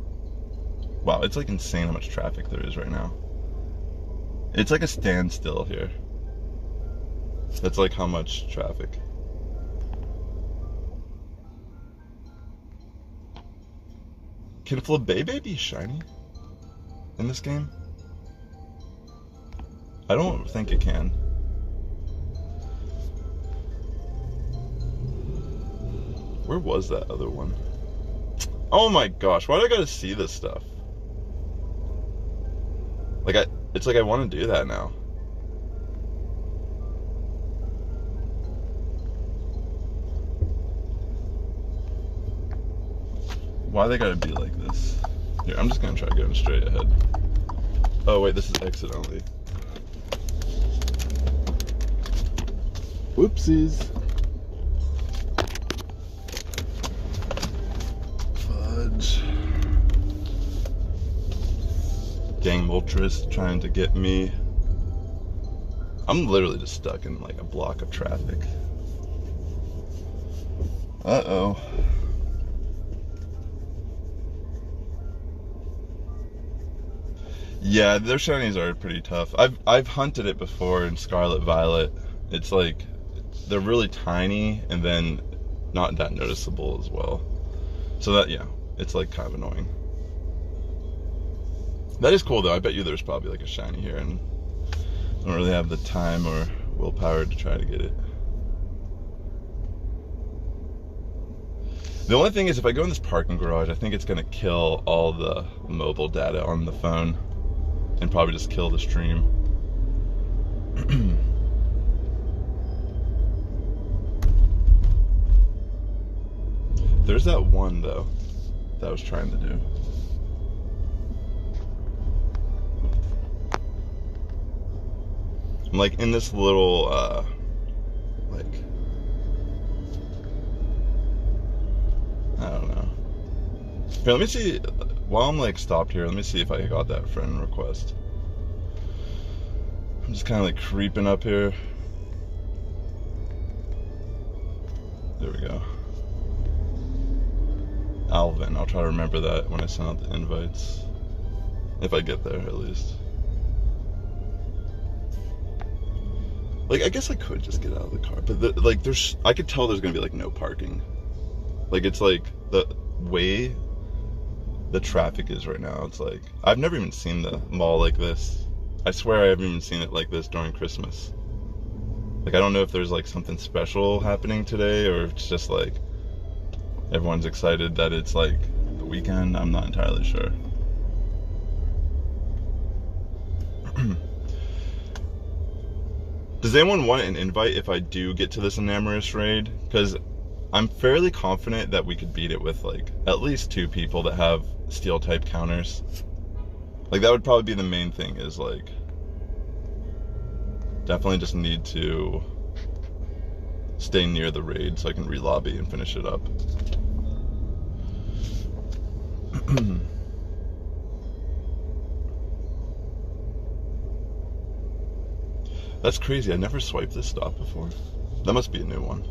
Wow, it's like insane how much traffic there is right now. It's like a standstill here. That's like how much traffic. Can Flabébé be shiny in this game? I don't think it can. Where was that other one? Oh my gosh, why do I gotta see this stuff? Like it's like I want to do that now. Why they gotta be like this? Here, I'm just gonna try going straight ahead. Oh wait, this is exit only. Whoopsies. Fudge. Gang Ultras trying to get me. I'm literally just stuck in like a block of traffic. Uh-oh. Yeah, their shinies are pretty tough. I've hunted it before in Scarlet Violet. It's like they're really tiny and then not that noticeable as well. So that, yeah, it's like kind of annoying. That is cool though. I bet you there's probably like a shiny here, and I don't really have the time or willpower to try to get it. The only thing is, if I go in this parking garage, I think it's gonna kill all the mobile data on the phone and probably just kill the stream. There's that one, though, that I was trying to do. I'm like in this little, like, I don't know. Here, let me see, while I'm like stopped here, let me see if I got that friend request. I'm just kind of like creeping up here. There we go. Alvin, I'll try to remember that when I send out the invites. If I get there, at least. Like, I guess I could just get out of the car, but like, I could tell there's gonna be like no parking. Like, it's like the way the traffic is right now. It's like, I've never even seen the mall like this. I swear I haven't even seen it like this during Christmas. Like, I don't know if there's like something special happening today, or if it's just like everyone's excited that it's like the weekend. I'm not entirely sure. Does anyone want an invite if I do get to this Enamorous raid? Because I'm fairly confident that we could beat it with like at least 2 people that have steel type counters. Like, that would probably be the main thing, is like, definitely just need to stay near the raid so I can re-lobby and finish it up. That's crazy. I never swiped this stop before. That must be a new one.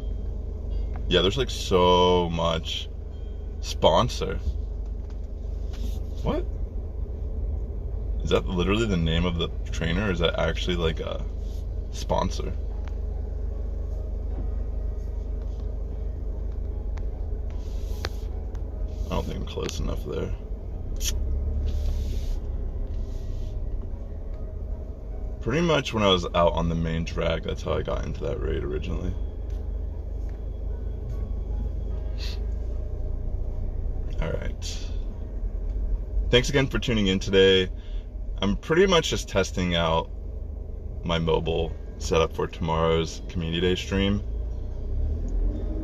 Yeah, there's like so much sponsor. What? Is that literally the name of the trainer, or is that actually like a sponsor? I don't think I'm close enough there. Pretty much when I was out on the main track, that's how I got into that raid originally. Alright. Thanks again for tuning in today. I'm pretty much just testing out my mobile setup for tomorrow's Community Day stream.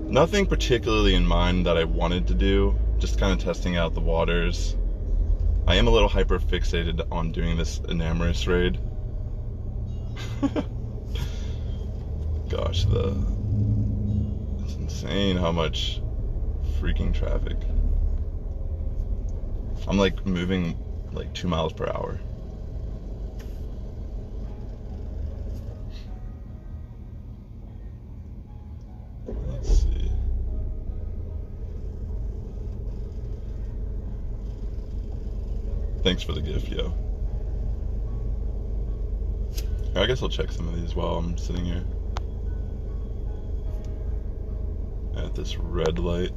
Nothing particularly in mind that I wanted to do, just kind of testing out the waters. I am a little hyper fixated on doing this Enamorous raid. Gosh, it's insane how much freaking traffic. I'm like moving like 2 miles per hour. Let's see. Thanks for the gift, yo. I guess I'll check some of these while I'm sitting here at this red light.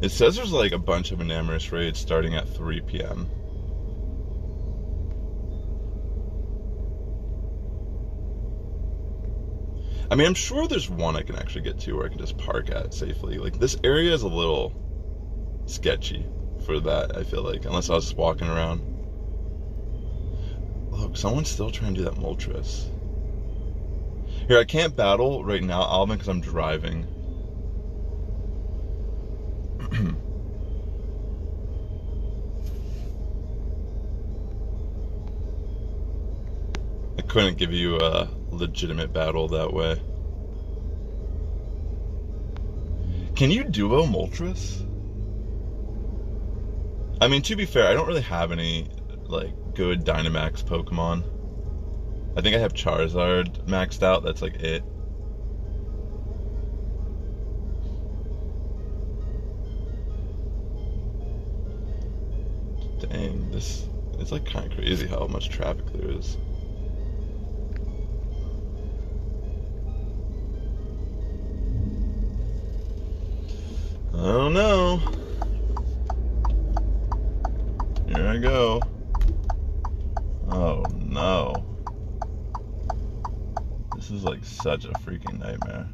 It says there's like a bunch of Enamorous raids starting at 3 p.m. I mean, I'm sure there's one I can actually get to where I can just park at safely. Like, this area is a little sketchy for that, I feel like, unless I was just walking around. Look, someone's still trying to do that Moltres. Here, I can't battle right now, Alvin, because I'm driving. I couldn't give you a legitimate battle that way. Can you duo Moltres? I mean, to be fair, I don't really have any, like, good Dynamax Pokemon. I think I have Charizard maxed out, that's like it. Dang, it's like kind of crazy how much traffic there is. I don't know. Here I go. Oh no. This is like such a freaking nightmare.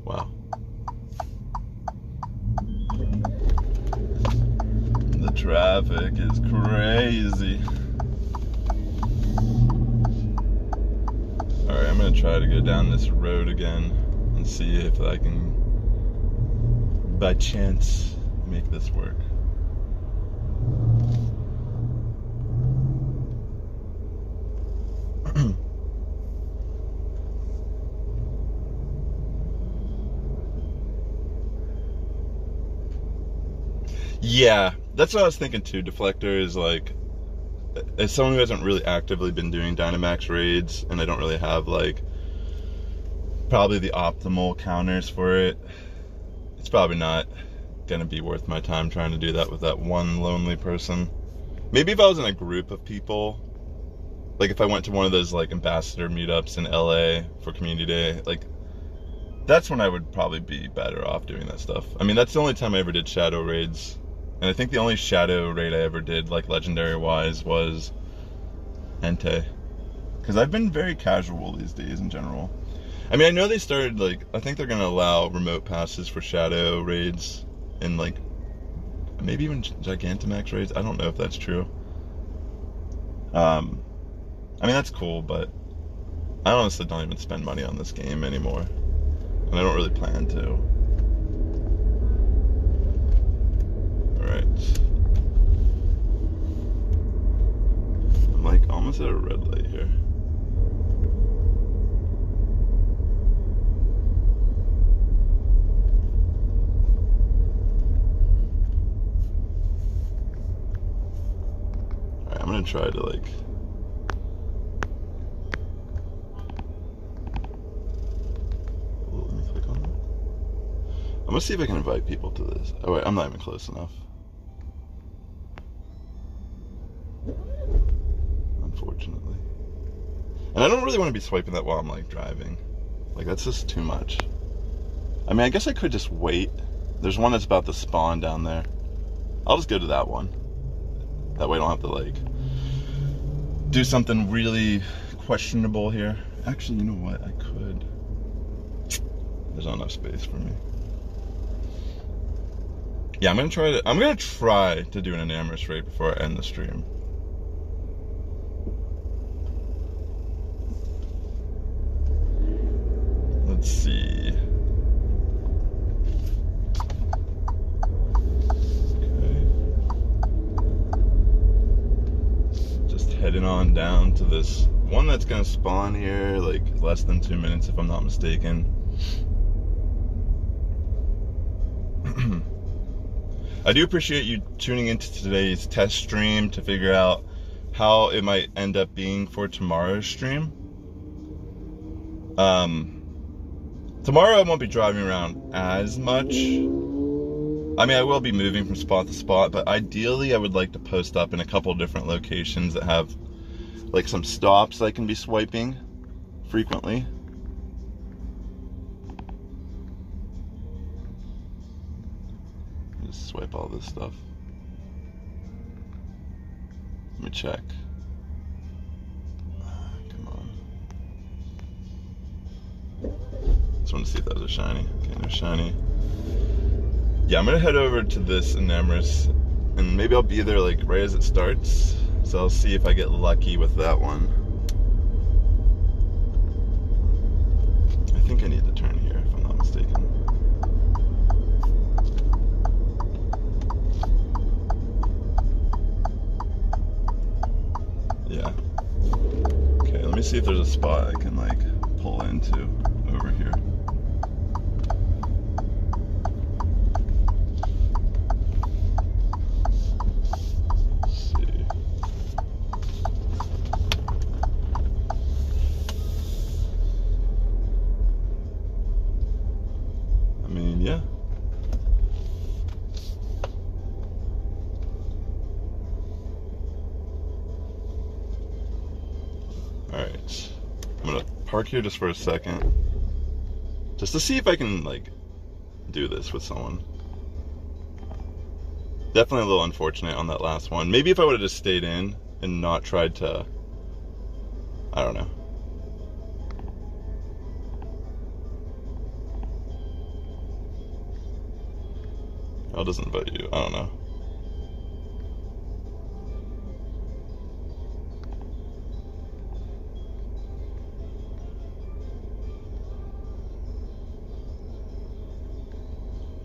Wow. The traffic is crazy. Alright, I'm gonna try to go down this road again and see if I can, by chance, make this work. Yeah, that's what I was thinking too. Deflector is like, as someone who hasn't really actively been doing Dynamax raids, and I don't really have like probably the optimal counters for it, it's probably not gonna be worth my time trying to do that with that one lonely person. Maybe if I was in a group of people, like if I went to one of those like ambassador meetups in LA for community day, like that's when I would probably be better off doing that stuff. I mean, that's the only time I ever did shadow raids. And I think the only shadow raid I ever did, like legendary wise, was Entei. Because I've been very casual these days in general. I mean, I know they started, like, I think they're going to allow remote passes for shadow raids and, like, maybe even Gigantamax raids. I don't know if that's true. I mean, that's cool, but I honestly don't even spend money on this game anymore. And I don't really plan to. Alright. I'm like almost at a red light here. Alright, I'm gonna try to like let me click on that. I'm gonna see if I can invite people to this. Oh wait, I'm not even close enough. Unfortunately. And I don't really want to be swiping that while I'm like driving. Like that's just too much. I mean, I guess I could just wait. There's one that's about to spawn down there. I'll just go to that one. That way I don't have to like do something really questionable here. Actually, you know what? I could. There's not enough space for me. Yeah, I'm gonna try to do an Enamorous raid before I end the stream. Let's see. Okay. Just heading on down to this one that's gonna spawn here, like less than 2 minutes if I'm not mistaken. I do appreciate you tuning into today's test stream to figure out how it might end up being for tomorrow's stream. Tomorrow I won't be driving around as much. I mean, I will be moving from spot to spot, but ideally I would like to post up in a couple different locations that have like some stops I can be swiping frequently. Just swipe all this stuff. Let me check. Come on. Just want to see if that was a shiny. Okay, no shiny. Yeah, I'm gonna head over to this Enamorous, and maybe I'll be there like right as it starts. So I'll see if I get lucky with that one. I think I need to turn here if I'm not mistaken. Yeah. Okay, let me see if there's a spot I can like pull into over here. Let's see. I mean, yeah. Alright, I'm gonna park here just for a second, just to see if I can like do this with someone. Definitely a little unfortunate on that last one. Maybe if I would have just stayed in and not tried to, I don't know. I'll just invite you, I don't know.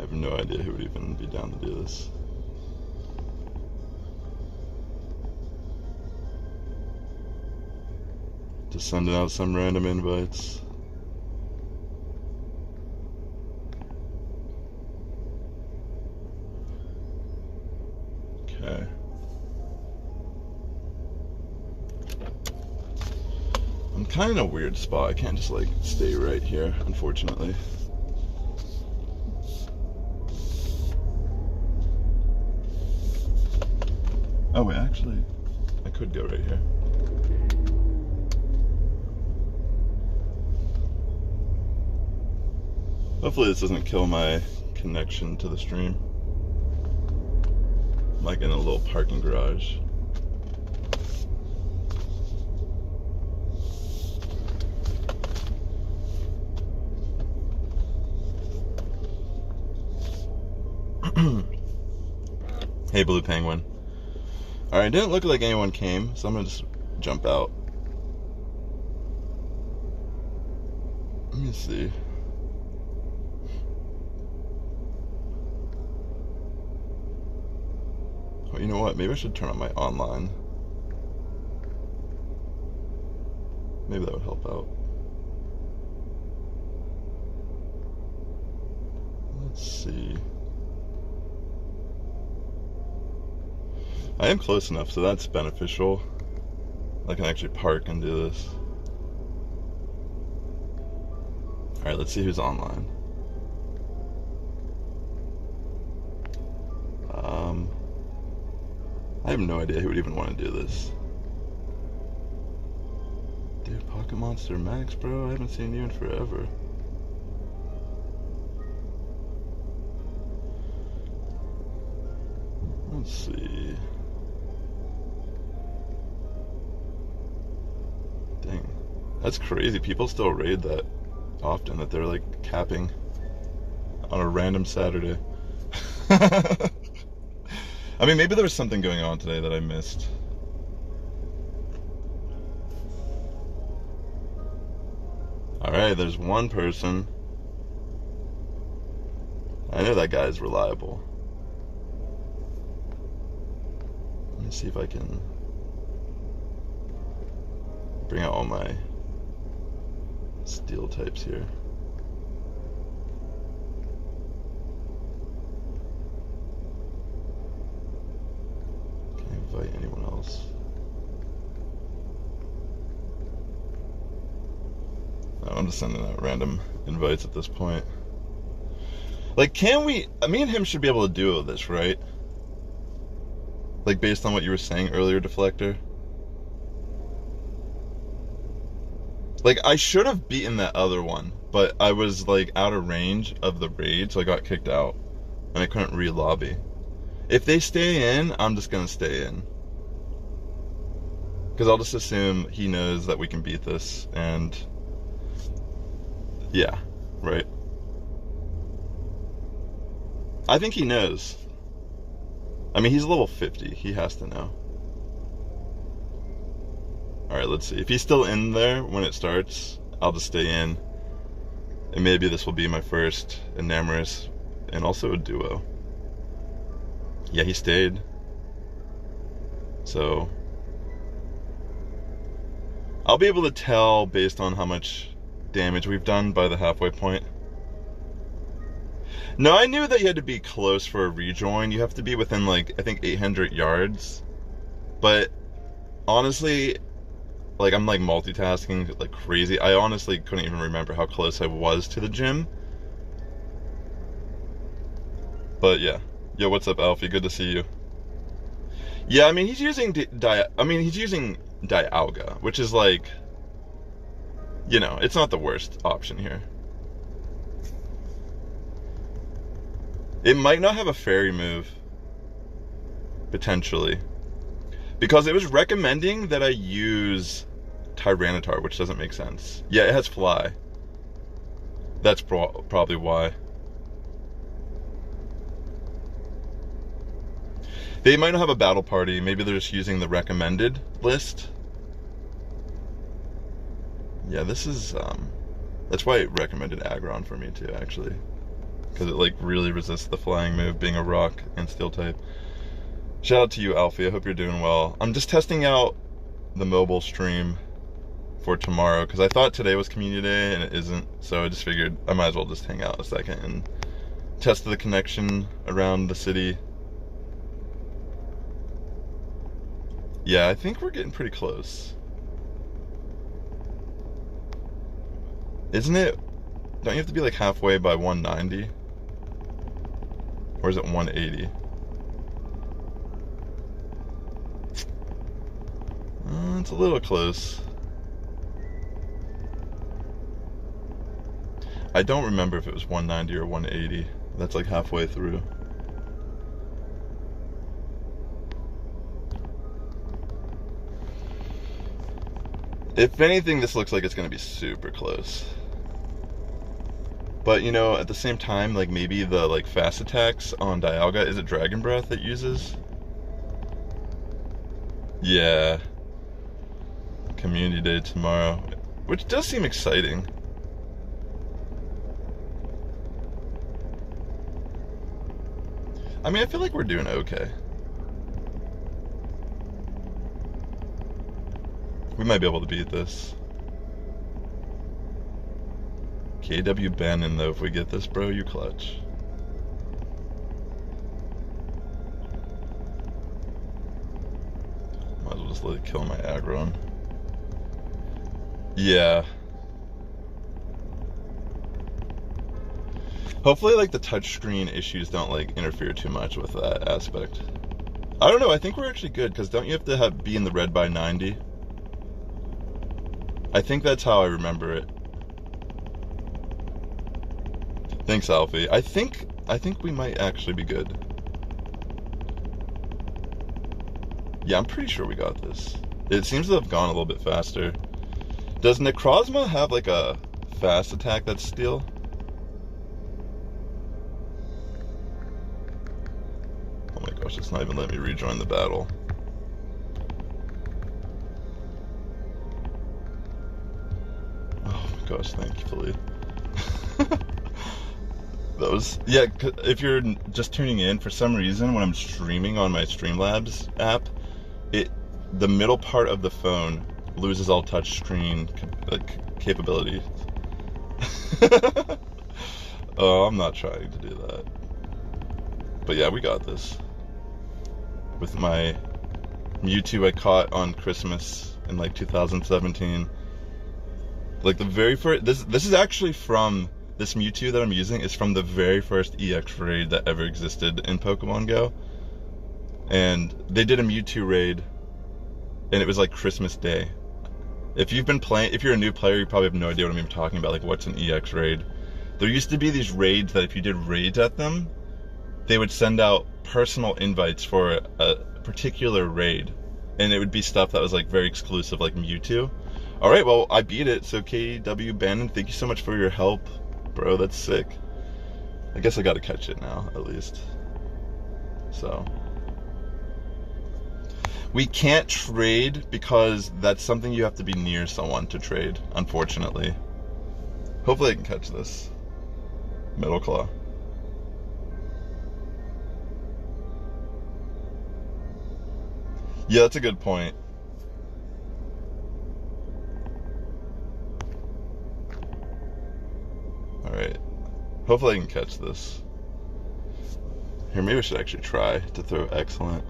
have no idea who would even be down to do this. Just sending out some random invites. Okay. I'm kind of in a weird spot. I can't just like stay right here, unfortunately. Oh wait, actually, I could go right here. Hopefully this doesn't kill my connection to the stream. I'm like in a little parking garage. Hey, Blue Penguin. Alright, didn't look like anyone came, so I'm gonna just jump out. Let me see. Oh, you know what? Maybe I should turn on my online. Maybe that would help out. Let's see. I am close enough, so that's beneficial. I can actually park and do this. Alright, let's see who's online. I have no idea who would even want to do this. Dude, Pocket Monster Max, bro, I haven't seen you in forever. Let's see. Dang. That's crazy. People still raid that often, that they're like capping on a random Saturday. I mean, maybe there was something going on today that I missed. Alright, there's one person. I know that guy's reliable. Let me see if I can bring out all my steel types here. Can I invite anyone else? No, I'm just sending out random invites at this point. Like, can we... me and him should be able to do this, right? Like, based on what you were saying earlier, Deflector. Like, I should have beaten that other one, but I was, like, out of range of the raid, so I got kicked out. And I couldn't re-lobby. If they stay in, I'm just gonna stay in. Because I'll just assume he knows that we can beat this, and... yeah, right? I think he knows. I mean, he's level 50. He has to know. Alright, let's see. If he's still in there when it starts, I'll just stay in. And maybe this will be my first Enamorous and also a duo. Yeah, he stayed. So... I'll be able to tell based on how much damage we've done by the halfway point. No, I knew that you had to be close for a rejoin. You have to be within, like, I think 800 yards. But, honestly, like, I'm, like, multitasking like crazy. I honestly couldn't even remember how close I was to the gym. But, yeah. Yo, what's up, Alfie? Good to see you. Yeah, I mean, he's using Dialga, which is, like, you know, it's not the worst option here. It might not have a fairy move, potentially, because it was recommending that I use Tyranitar, which doesn't make sense. Yeah, it has Fly. That's probably why. They might not have a battle party. Maybe they're just using the recommended list. Yeah, this is, that's why it recommended Aggron for me too, actually. because it like really resists the flying move, being a rock and steel type. Shout out to you, Alfie. I hope you're doing well. I'm just testing out the mobile stream for tomorrow because I thought today was community day and it isn't, so I just figured I might as well just hang out a second and test the connection around the city. Yeah, I think we're getting pretty close. Isn't it? Don't you have to be like halfway by 190? Or is it 180? It's a little close. I don't remember if it was 190 or 180. That's like halfway through. If anything, this looks like it's going to be super close. But, you know, at the same time, like, maybe the, like, fast attacks on Dialga, is it Dragon Breath it uses? Yeah. Community Day tomorrow. Which does seem exciting. I mean, I feel like we're doing okay. We might be able to beat this. KW Bannon, though, if we get this, bro, you clutch. Might as well just let it kill my aggron. Yeah. Hopefully, like, the touchscreen issues don't, like, interfere too much with that aspect. I don't know, I think we're actually good, because don't you have to be in the red by 90? I think that's how I remember it. Thanks, Alfie. I think we might actually be good. Yeah, I'm pretty sure we got this. It seems to have gone a little bit faster. Does Necrozma have like a fast attack that's steel? Oh my gosh, it's not even letting me rejoin the battle. Oh my gosh, thankfully. That was, yeah, if you're just tuning in, for some reason, when I'm streaming on my Streamlabs app, the middle part of the phone loses all touch screen capability. Oh, I'm not trying to do that. But yeah, we got this. With my Mewtwo I caught on Christmas in like 2017. Like the very first, this is actually from, this Mewtwo that I'm using is from the very first EX raid that ever existed in Pokemon Go. And they did a Mewtwo raid, and it was like Christmas Day. If you've been playing, if you're a new player, you probably have no idea what I'm even talking about, like what's an EX raid. There used to be these raids that if you did raids at them, they would send out personal invites for a particular raid. And it would be stuff that was like very exclusive, like Mewtwo. Alright, well, I beat it, so KW Bannon, thank you so much for your help. Bro, that's sick. I guess I gotta catch it now, at least. So. We can't trade because that's something you have to be near someone to trade, unfortunately. Hopefully I can catch this. Metal Claw. Yeah, that's a good point. Alright. Hopefully I can catch this. Here, maybe I should actually try to throw excellent.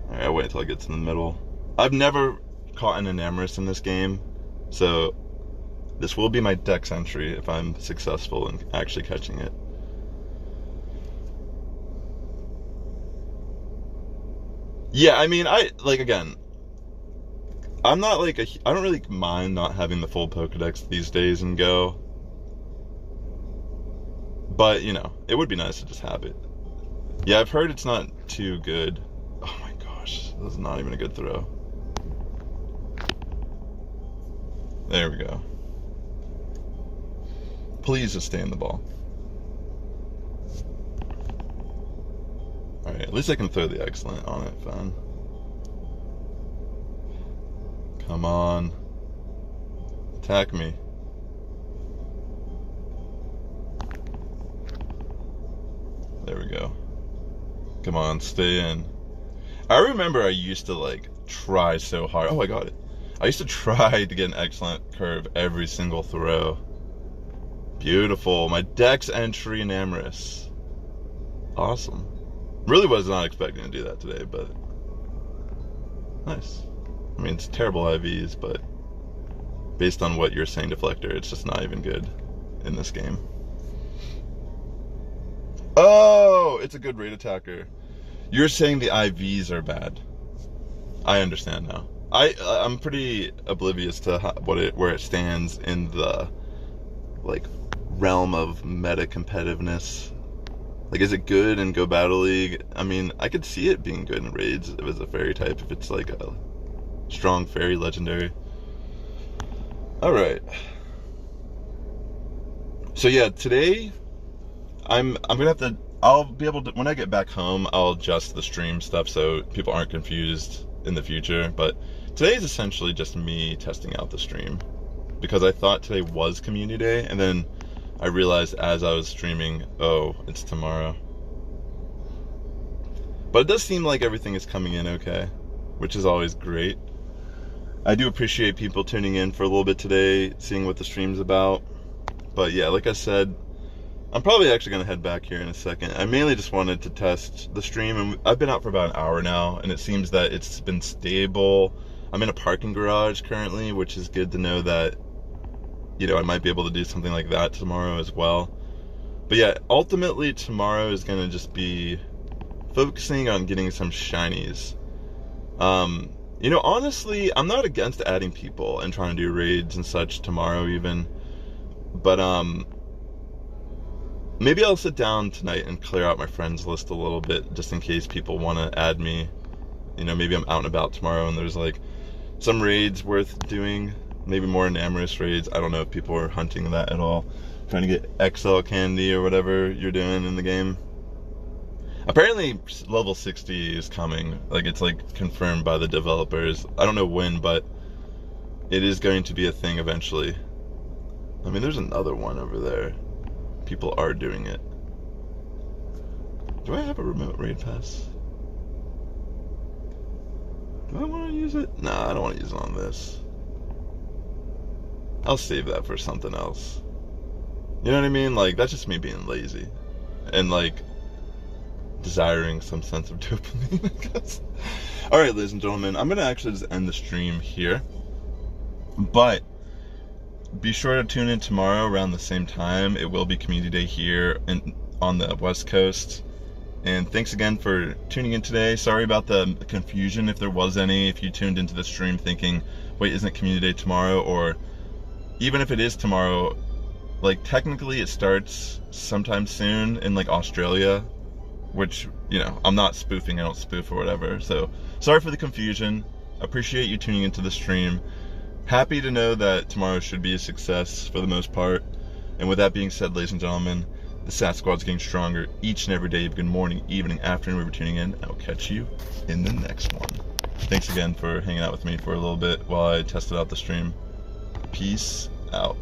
Alright, I'll wait until I get to the middle. I've never caught an Enamorus in this game, so this will be my dex entry if I'm successful in actually catching it. Yeah, I mean, again, I'm not like I don't really mind not having the full Pokedex these days in Go. But, you know, it would be nice to just have it. Yeah, I've heard it's not too good. Oh my gosh, this is not even a good throw. There we go. Please sustain the ball. Alright, at least I can throw the excellent on it, fine. Come on. Attack me. go. Come on, stay in. I remember I used to like try so hard. Oh, I got it. I used to try to get an excellent curve every single throw. Beautiful. My Dex entry in Amorous. Awesome. Really was not expecting to do that today, but nice. I mean, it's terrible IVs, but based on what you're saying, Deflector, it's just not even good in this game. Oh, it's a good raid attacker. You're saying the IVs are bad. I understand now. I'm pretty oblivious to where it stands in the like realm of meta competitiveness. Like, is it good in Go Battle League? I mean, I could see it being good in raids if it's a fairy type, if it's like a strong fairy legendary. Alright. So yeah, today I'm gonna have to, I'll be able to, when I get back home, I'll adjust the stream stuff so people aren't confused in the future. But today is essentially just me testing out the stream, because I thought today was Community Day, and then I realized as I was streaming, oh, it's tomorrow. But it does seem like everything is coming in okay, which is always great. I do appreciate people tuning in for a little bit today, seeing what the stream's about. But yeah, like I said, I'm probably actually going to head back here in a second. I mainly just wanted to test the stream, and I've been out for about an hour now, and it seems that it's been stable. I'm in a parking garage currently, which is good to know that, you know, I might be able to do something like that tomorrow as well. But yeah, ultimately tomorrow is going to just be focusing on getting some shinies. You know, honestly, I'm not against adding people and trying to do raids and such tomorrow even. But maybe I'll sit down tonight and clear out my friends list a little bit, just in case people want to add me. You know, maybe I'm out and about tomorrow and there's like some raids worth doing. Maybe more Amorous raids. I don't know if people are hunting that at all. Trying to get XL candy or whatever you're doing in the game. Apparently level 60 is coming. Like, it's like confirmed by the developers. I don't know when, but it is going to be a thing eventually. I mean, there's another one over there. People are doing it. Do I have a remote raid pass? Do I want to use it? Nah, I don't want to use it on this. I'll save that for something else. You know what I mean? Like, that's just me being lazy. And, like, desiring some sense of dopamine, I guess. Alright, ladies and gentlemen, I'm going to actually just end the stream here. But be sure to tune in tomorrow around the same time. It will be Community Day here on the West Coast. And thanks again for tuning in today. Sorry about the confusion, if there was any, if you tuned into the stream thinking, wait, isn't it Community Day tomorrow? Or even if it is tomorrow, like, technically it starts sometime soon in, like, Australia, which, you know, I'm not spoofing, I don't spoof or whatever. So, sorry for the confusion. Appreciate you tuning into the stream. Happy to know that tomorrow should be a success for the most part. And with that being said, ladies and gentlemen, the Sass Squad's getting stronger each and every day. Good morning, evening, afternoon, wherever you're tuning in. I'll catch you in the next one. Thanks again for hanging out with me for a little bit while I tested out the stream. Peace out.